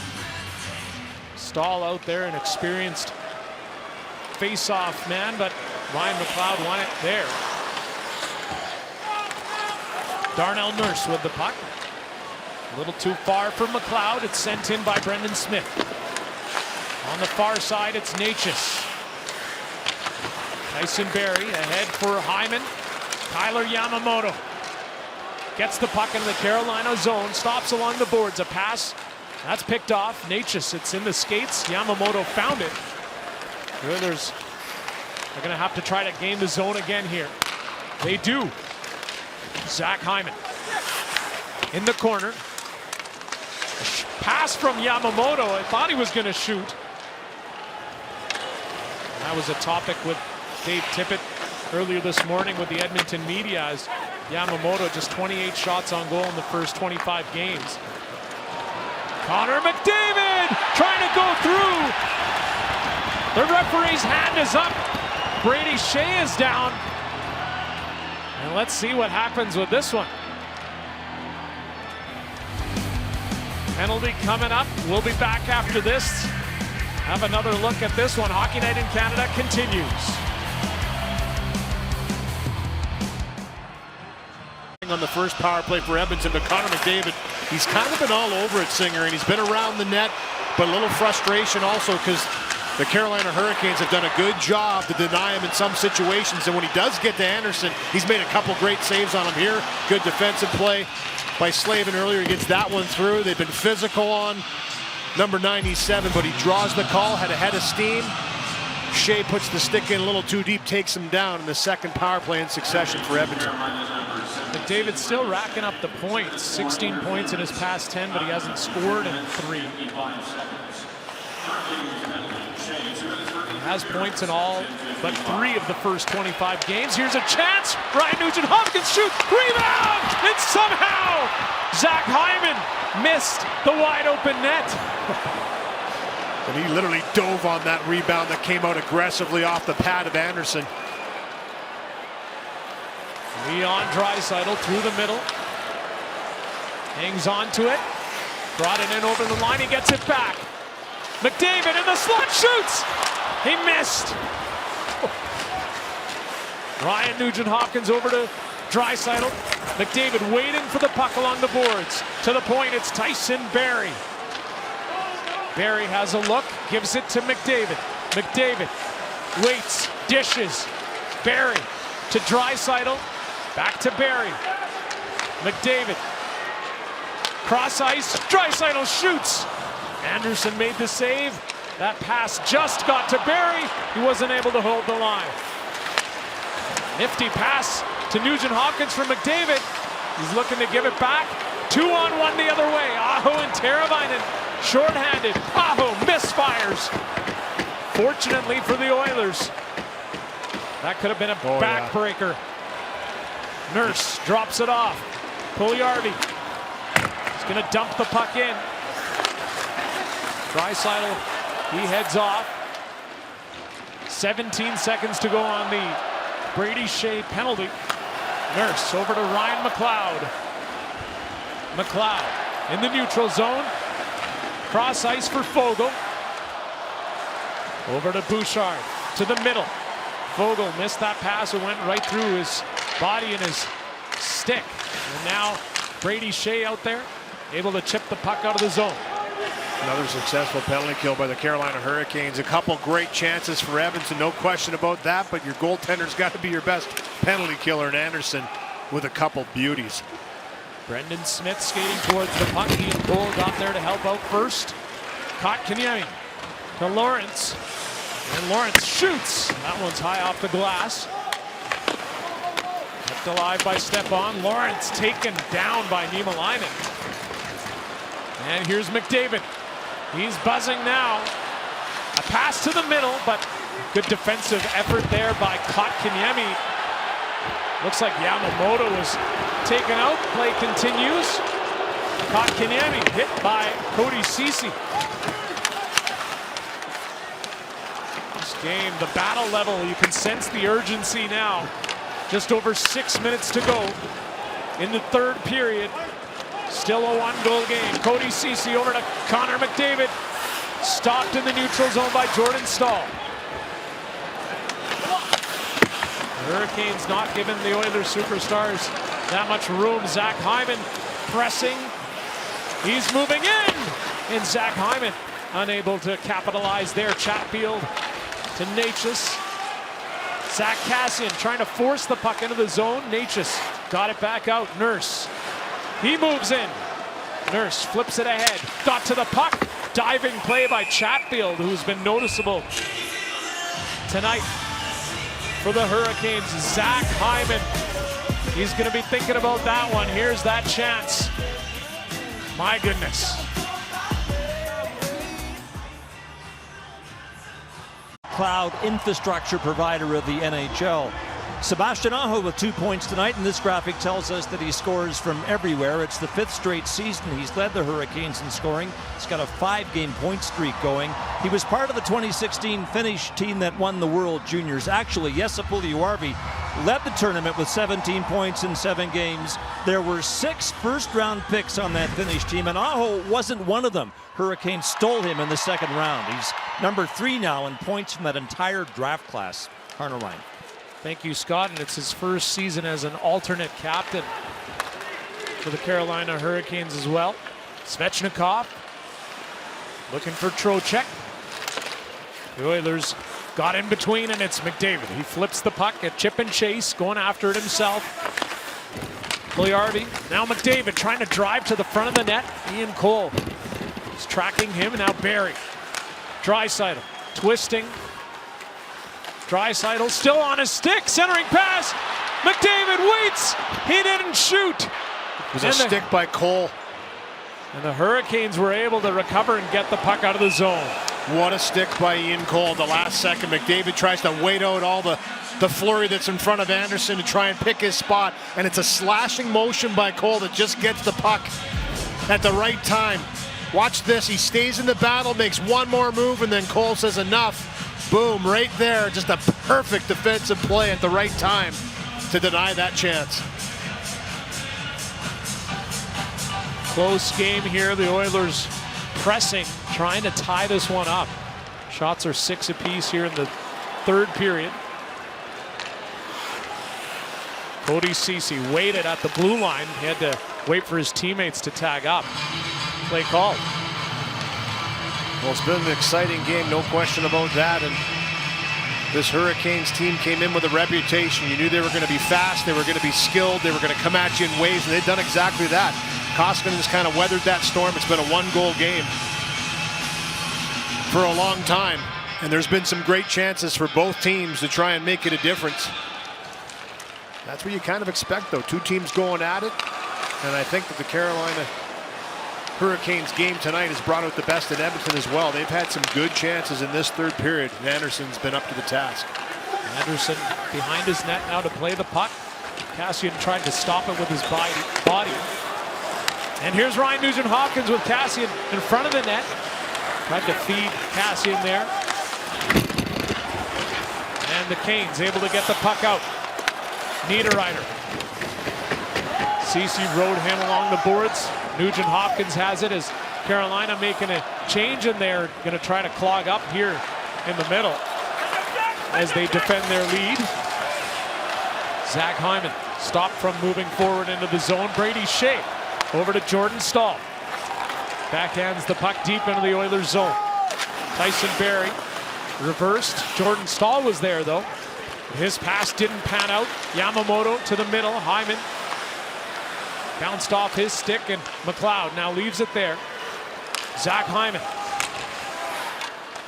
Stahl out there, an experienced face-off man, but Ryan McLeod won it there. Darnell Nurse with the puck. A little too far for McLeod. It's sent in by Brendan Smith. On the far side, it's Natchez. Tyson Barrie ahead for Hyman. Tyler Yamamoto gets the puck into the Carolina zone, stops along the boards. A pass, that's picked off. Natchez, it's in the skates. Yamamoto found it. The Oilers are going to have to try to gain the zone again here. They do. Zach Hyman in the corner. Pass from Yamamoto. I thought he was going to shoot. That was a topic with Dave Tippett earlier this morning with the Edmonton media, as Yamamoto just 28 shots on goal in the first 25 games. Connor McDavid trying to go through. The referee's hand is up. Brady Shea is down. And let's see what happens with this one. Penalty coming up. We'll be back after this. Have another look at this one. Hockey Night in Canada continues. On the first power play for Edmonton, but Connor McDavid, he's kind of been all over it, Singer, and he's been around the net, but a little frustration also because the Carolina Hurricanes have done a good job to deny him in some situations, and when he does get to Anderson, he's made a couple great saves on him here. Good defensive play by Slavin earlier. He gets that one through. They've been physical on number 97, but he draws the call, had a head of steam. Shea puts the stick in a little too deep, takes him down in the second power play in succession for Edmonton. McDavid still racking up the points. 16 points in his past 10, but he hasn't scored in 3. He has points in all but 3 of the first 25 games. Here's a chance. Ryan Nugent-Hopkins shoots. Rebound! And somehow Zach Hyman missed the wide open net. And he literally dove on that rebound that came out aggressively off the pad of Anderson. Leon Draisaitl through the middle. Hangs on to it. Brought it in over the line. He gets it back. McDavid in the slot, shoots! He missed. Ryan Nugent-Hopkins over to Draisaitl. McDavid waiting for the puck along the boards. To the point, it's Tyson Barrie. Barrie has a look, gives it to McDavid. McDavid waits, dishes. Barrie to Draisaitl. Back to Barrie. McDavid. Cross ice. Draisaitl shoots. Anderson made the save. That pass just got to Barrie. He wasn't able to hold the line. Nifty pass to Nugent-Hopkins from McDavid. He's looking to give it back. 2-on-1 the other way. Aho and Teravainen shorthanded. Aho misfires. Fortunately for the Oilers, that could have been a backbreaker. Nurse drops it off. Puljujarvi is going to dump the puck in. Draisaitl, he heads off. 17 seconds to go on the Brady Shea penalty. Nurse over to Ryan McLeod. McLeod in the neutral zone. Cross ice for Foegele. Over to Bouchard to the middle. Foegele missed that pass. It went right through his body and his stick. And now Brady Shea out there, able to chip the puck out of the zone. Another successful penalty kill by the Carolina Hurricanes. A couple great chances for Edmonton, no question about that, but your goaltender's got to be your best penalty killer in Anderson with a couple beauties. Brendan Smith skating towards the puck. He and Cole got there to help out first. Kotkaniemi to Lawrence. And Lawrence shoots. That one's high off the glass. Kept alive by Stepan. Lawrence taken down by Niemelainen. And here's McDavid. He's buzzing now. A pass to the middle, but good defensive effort there by Kotkaniemi. Looks like Yamamoto was taken out. Play continues. Kotkaniemi hit by Cody Ceci. This game, the battle level, you can sense the urgency now. Just over 6 minutes to go in the third period. Still a 1-goal game. Cody Ceci over to Connor McDavid. Stopped in the neutral zone by Jordan Staal. The Hurricanes not giving the Oilers superstars that much room. Zach Hyman pressing. He's moving in. And Zach Hyman unable to capitalize there. Chatfield to Necas. Zach Kassian trying to force the puck into the zone. Necas got it back out. Nurse. He moves in. Nurse flips it ahead. Got to the puck. Diving play by Chatfield, who's been noticeable tonight for the Hurricanes. Zach Hyman He's going to be thinking about that one. Here's that chance. My goodness. Cloud infrastructure provider of the NHL. Sebastian Aho with 2 points tonight, and this graphic tells us that he scores from everywhere. It's the 5th straight season he's led the Hurricanes in scoring. He's got a 5-game point streak going. He was part of the 2016 Finnish team that won the World Juniors. Actually, Jesse Puljujärvi led the tournament with 17 points in 7 games. There were 6 first-round picks on that Finnish team, and Aho wasn't one of them. Hurricanes stole him in the 2nd round. He's number 3 now in points from that entire draft class. Harner Ryan. Thank you, Scott, and it's his first season as an alternate captain for the Carolina Hurricanes as well. Svechnikov looking for Trocheck. The Oilers got in between, and it's McDavid. He flips the puck at chip and chase, going after it himself. Puljujärvi, now McDavid trying to drive to the front of the net. Ian Cole is tracking him, and now Barrie. Draisaitl twisting. Draisaitl still on his stick, centering pass. McDavid waits. He didn't shoot. It was a stick by Cole. And the Hurricanes were able to recover and get the puck out of the zone. What a stick by Ian Cole at the last second. McDavid tries to wait out all the flurry that's in front of Anderson to try and pick his spot. And it's a slashing motion by Cole that just gets the puck at the right time. Watch this. He stays in the battle, makes one more move, and then Cole says enough. Boom, right there. Just a perfect defensive play at the right time to deny that chance. Close game here. The Oilers pressing, trying to tie this one up. Shots are 6 apiece here in the 3rd period. Cody Ceci waited at the blue line. He had to wait for his teammates to tag up. Play called. Well, it's been an exciting game, no question about that. And this Hurricanes team came in with a reputation. You knew they were going to be fast, they were going to be skilled, they were going to come at you in waves, and they've done exactly that. Koskinen's kind of weathered that storm. It's been a 1-goal game for a long time. And there's been some great chances for both teams to try and make it a difference. That's what you kind of expect, though. 2 teams going at it. And I think that the Carolina Hurricanes game tonight has brought out the best in Edmonton as well. They've had some good chances in this 3rd period, and Anderson's been up to the task. Anderson behind his net now to play the puck. Kassian tried to stop it with his body. And here's Ryan Nugent-Hopkins with Kassian in front of the net. Tried to feed Kassian there. And the Canes able to get the puck out. Niederreiter. Ceci rode him along the boards. Nugent-Hopkins has it as Carolina making a change, and they're going to try to clog up here in the middle as they defend their lead. Zach Hyman stopped from moving forward into the zone. Brady Shea over to Jordan Staal. Backhands the puck deep into the Oilers zone. Tyson Barrie reversed. Jordan Staal was there though. His pass didn't pan out. Yamamoto to the middle. Hyman bounced off his stick, and McLeod now leaves it there. Zach Hyman.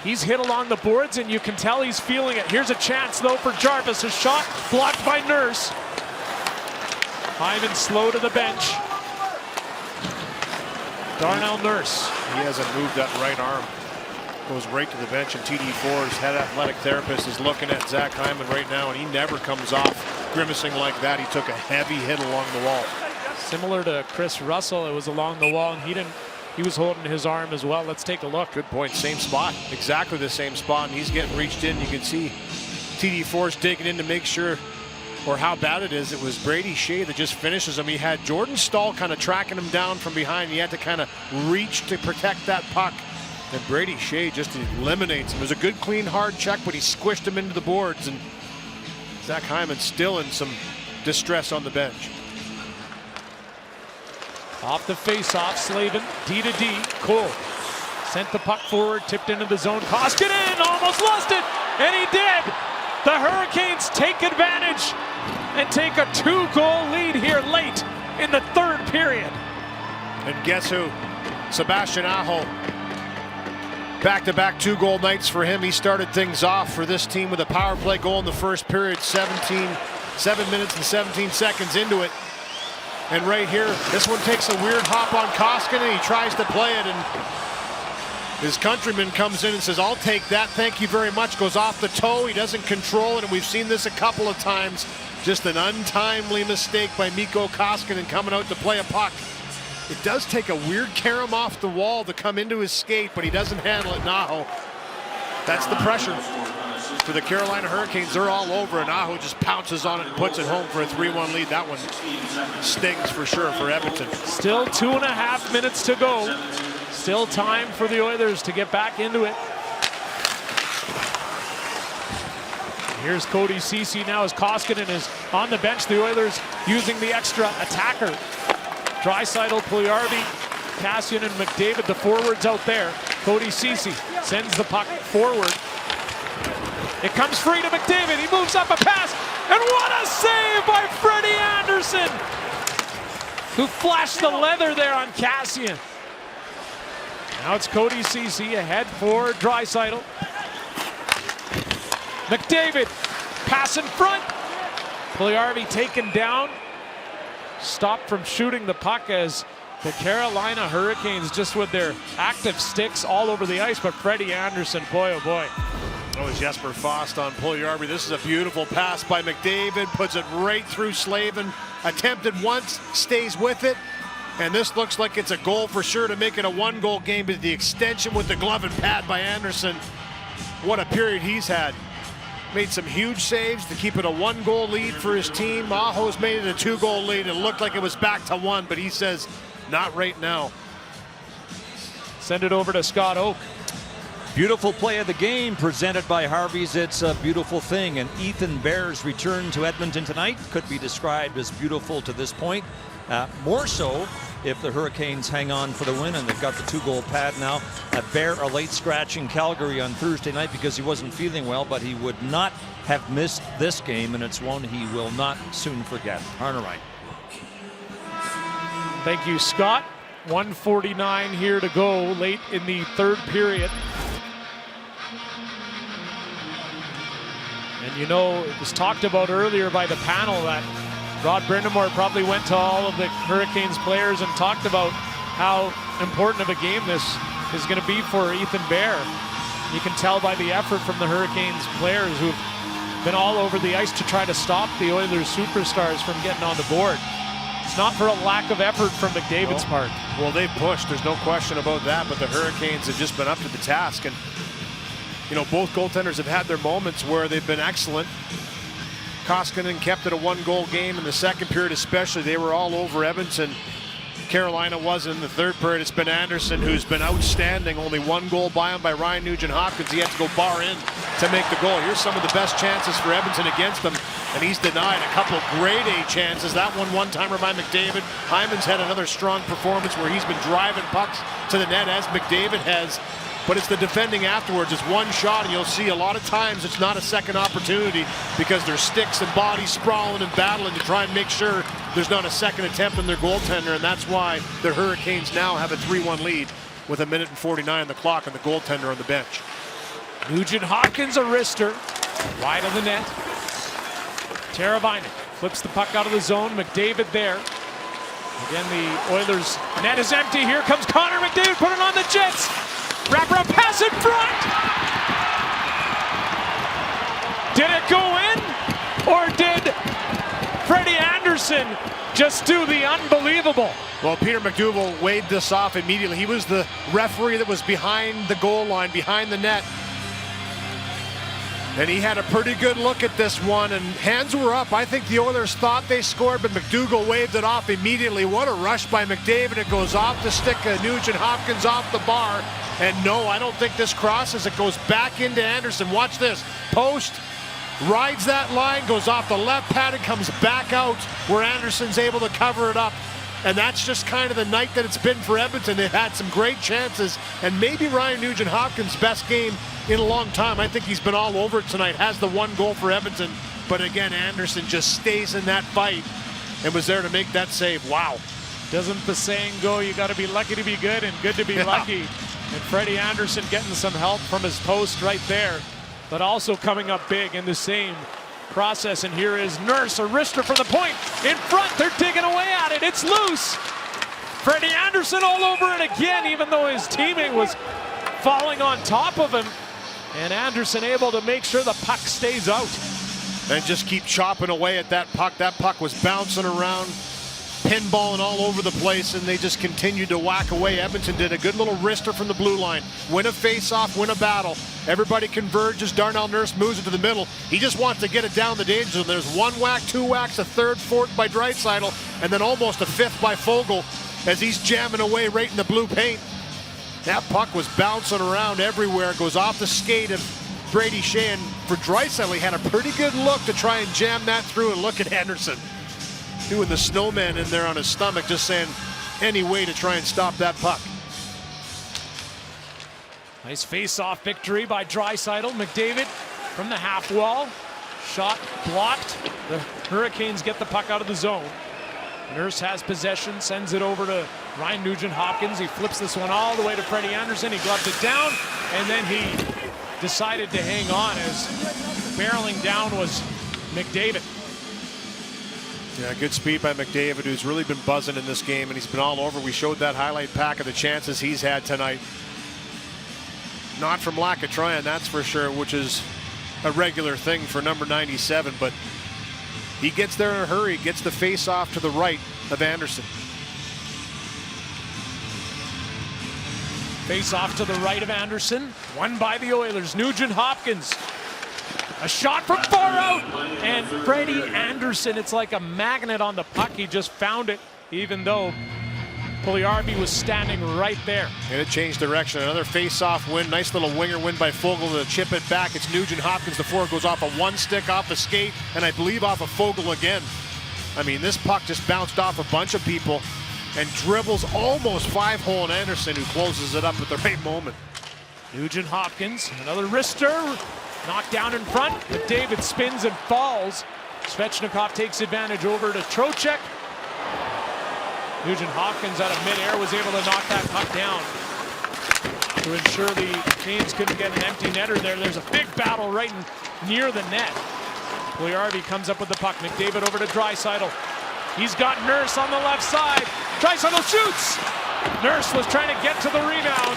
He's hit along the boards, and you can tell he's feeling it. Here's a chance, though, for Jarvis. A shot blocked by Nurse. Hyman slow to the bench. Darnell Nurse. He hasn't moved that right arm. Goes right to the bench, and TD4's head athletic therapist is looking at Zach Hyman right now, and he never comes off grimacing like that. He took a heavy hit along the wall. Similar to Chris Russell, it was along the wall, and he was holding his arm as well. Let's take a look. Good point. Same spot. Exactly the same spot, and he's getting reached in. You can see TD4's digging in to make sure or how bad it is. It was Brady Shea that just finishes him. He had Jordan Staal kind of tracking him down from behind. He had to kind of reach to protect that puck, and Brady Shea just eliminates him. It was a good, clean, hard check, but he squished him into the boards, and Zach Hyman still in some distress on the bench. Off the face-off, Slavin, D to D. Cole sent the puck forward, tipped into the zone. Koskinen almost lost it, and he did. The Hurricanes take advantage and take a 2-goal lead here late in the 3rd period. And guess who? Sebastian Aho. Back-to-back 2-goal nights for him. He started things off for this team with a power play goal in the 1st period. 17 7 minutes and 17 seconds into it. And right here, this one takes a weird hop on Koskinen. He tries to play it, and his countryman comes in and says, I'll take that, thank you very much. Goes off the toe, he doesn't control it, and we've seen this a couple of times. Just an untimely mistake by Mikko Koskinen coming out to play a puck. It does take a weird carom off the wall to come into his skate, but he doesn't handle it. Aho. That's the pressure for the Carolina Hurricanes. They're all over, and Aho just pounces on it and puts it home for a 3-1 lead. That one stings for sure for Edmonton. Still 2.5 minutes to go. Still time for the Oilers to get back into it. Here's Cody Ceci now as Koskinen is on the bench. The Oilers using the extra attacker. Draisaitl, Puljujarvi, Kassian, and McDavid, the forwards out there. Cody Ceci sends the puck forward. It comes free to McDavid. He moves up a pass, and what a save by Freddie Anderson, who flashed the leather there on Kassian. Now it's Cody Ceci ahead for Draisaitl. McDavid, pass in front. Puljujarvi taken down. Stopped from shooting the puck as the Carolina Hurricanes just with their active sticks all over the ice. But Freddie Anderson, boy, oh boy. Oh, it's Jesper Fast on Puljujarvi. This is a beautiful pass by McDavid. Puts it right through Slavin. Attempted once, stays with it. And this looks like it's a goal for sure to make it a 1-goal game. But the extension with the glove and pad by Anderson. What a period he's had. Made some huge saves to keep it a 1-goal lead for his team. Aho's made it a 2-goal lead. It looked like it was back to 1, but he says, not right now. Send it over to Scott Oake. Beautiful play of the game presented by Harvey's It's a Beautiful Thing. And Ethan Bear's return to Edmonton tonight could be described as beautiful to this point. More so if the Hurricanes hang on for the win, and they've got the 2-goal pad now. Bear a late scratch in Calgary on Thursday night because he wasn't feeling well, but he would not have missed this game, and it's one he will not soon forget. Arner Wright. Thank you, Scott. 1:49 here to go late in the third period. And you know, it was talked about earlier by the panel that Rod Brindamore probably went to all of the Hurricanes players and talked about how important of a game this is going to be for Ethan Bear. You can tell by the effort from the Hurricanes players who've been all over the ice to try to stop the Oilers superstars from getting on the board. It's not for a lack of effort from McDavid's part. Well, they've pushed, there's no question about that, but the Hurricanes have just been up to the task. And, you know, both goaltenders have had their moments where they've been excellent. Koskinen kept it a 1-goal game in the second period especially. They were all over Edmonton. Carolina was in the third period. It's been Anderson who's been outstanding. Only 1 goal by him by Ryan Nugent-Hopkins. He had to go bar in to make the goal. Here's some of the best chances for Edmonton against them, and he's denied a couple of grade A chances. That one-timer by McDavid. Hyman's had another strong performance where he's been driving pucks to the net as McDavid has. But it's the defending afterwards. It's one shot, and you'll see a lot of times it's not a second opportunity because there's sticks and bodies sprawling and battling to try and make sure there's not a second attempt on their goaltender, and that's why the Hurricanes now have a 3-1 lead with 1:49 on the clock and the goaltender on the bench. Nugent-Hopkins a wrister, wide of the net. Teravainen flips the puck out of the zone. McDavid there. Again, the Oilers' net is empty. Here comes Connor McDavid, put it on the Jets. Wrap-around pass in front! Did it go in? Or did Freddie Anderson just do the unbelievable? Well, Peter McDougal waved this off immediately. He was the referee that was behind the goal line, behind the net. And he had a pretty good look at this one, and hands were up. I think the Oilers thought they scored, but McDougal waved it off immediately. What a rush by McDavid. It goes off the stick of Nugent-Hopkins off the bar. And no, I don't think this crosses. It goes back into Anderson. Watch this. Post, rides that line, goes off the left pad and comes back out where Anderson's able to cover it up. And that's just kind of the night that it's been for Edmonton. They've had some great chances, and maybe Ryan Nugent-Hopkins' best game in a long time. I think he's been all over it tonight. Has the 1 goal for Edmonton, but again, Anderson just stays in that fight and was there to make that save. Wow. Doesn't the saying go, you got to be lucky to be good and good to be lucky? And Freddie Anderson getting some help from his post right there, but also coming up big in the same process, and here is Nurse, a wrister from the point. In front, they're digging away at it. It's loose. Freddie Anderson all over it again, even though his teammate was falling on top of him. And Anderson able to make sure the puck stays out. And just keep chopping away at that puck. That puck was bouncing around, pinballing all over the place, and they just continued to whack away. Edmonton did a good little wrister from the blue line. Win a face-off, win a battle. Everybody converges. Darnell Nurse moves it to the middle. He just wants to get it down the danger zone. There's one whack, two whacks, a third, fourth by Draisaitl, and then almost a fifth by Foegele as he's jamming away right in the blue paint. That puck was bouncing around everywhere. It goes off the skate of Brady Shea, and for Draisaitl, he had a pretty good look to try and jam that through, and look at Anderson doing the snowman in there on his stomach, just saying any way to try and stop that puck. Nice face-off victory by Draisaitl. McDavid from the half wall. Shot blocked. The Hurricanes get the puck out of the zone. Nurse has possession, sends it over to Ryan Nugent-Hopkins. He flips this one all the way to Freddie Anderson. He gloves it down, and then he decided to hang on as barreling down was McDavid. Yeah, good speed by McDavid, who's really been buzzing in this game, and he's been all over. We showed that highlight pack of the chances he's had tonight. Not from lack of trying, that's for sure, which is a regular thing for number 97, but he gets there in a hurry, gets the face-off to the right of Anderson. Face-off to the right of Anderson, won by the Oilers. Nugent-Hopkins, a shot from far out, and Freddie Anderson, it's like a magnet on the puck. He just found it, even though Puljujarvi was standing right there. And it changed direction. Another face-off win. Nice little winger win by Foegele to chip it back. It's Nugent-Hopkins. The forward goes off a one stick off the skate, and I believe off of Foegele again. I mean, this puck just bounced off a bunch of people and dribbles almost 5-hole in Anderson, who closes it up at the right moment. Nugent-Hopkins, another wrister, knocked down in front. McDavid spins and falls. Svechnikov takes advantage over to Trocheck. Nugent-Hopkins out of midair was able to knock that puck down to ensure the Canes couldn't get an empty netter there. There's a big battle right near the net. Puljujarvi comes up with the puck. McDavid over to Draisaitl. He's got Nurse on the left side. Draisaitl shoots! Nurse was trying to get to the rebound.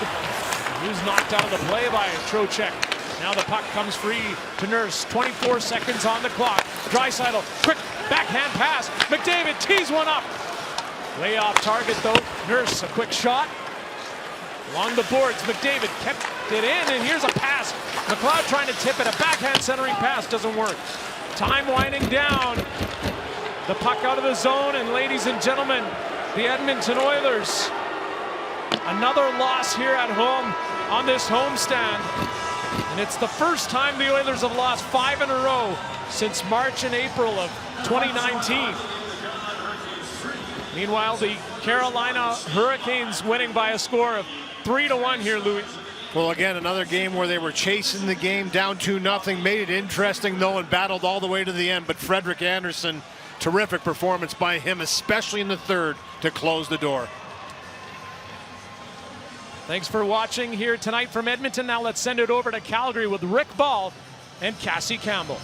He was knocked out of the play by Trocheck. Now the puck comes free to Nurse. 24 seconds on the clock. Draisaitl, quick backhand pass. McDavid tees one up. Way off target though. Nurse, a quick shot. Along the boards, McDavid kept it in, and here's a pass. McLeod trying to tip it. A backhand centering pass doesn't work. Time winding down. The puck out of the zone, and ladies and gentlemen, the Edmonton Oilers, another loss here at home on this homestand. And it's the first time the Oilers have lost 5 in a row since March and April of 2019. Meanwhile, the Carolina Hurricanes winning by a score of 3-1 here, Louis. Well, again, another game where they were chasing the game down 2-0, made it interesting though, and battled all the way to the end. But Frederik Andersen, terrific performance by him, especially in the third, to close the door. Thanks for watching here tonight from Edmonton. Now let's send it over to Calgary with Rick Ball and Cassie Campbell.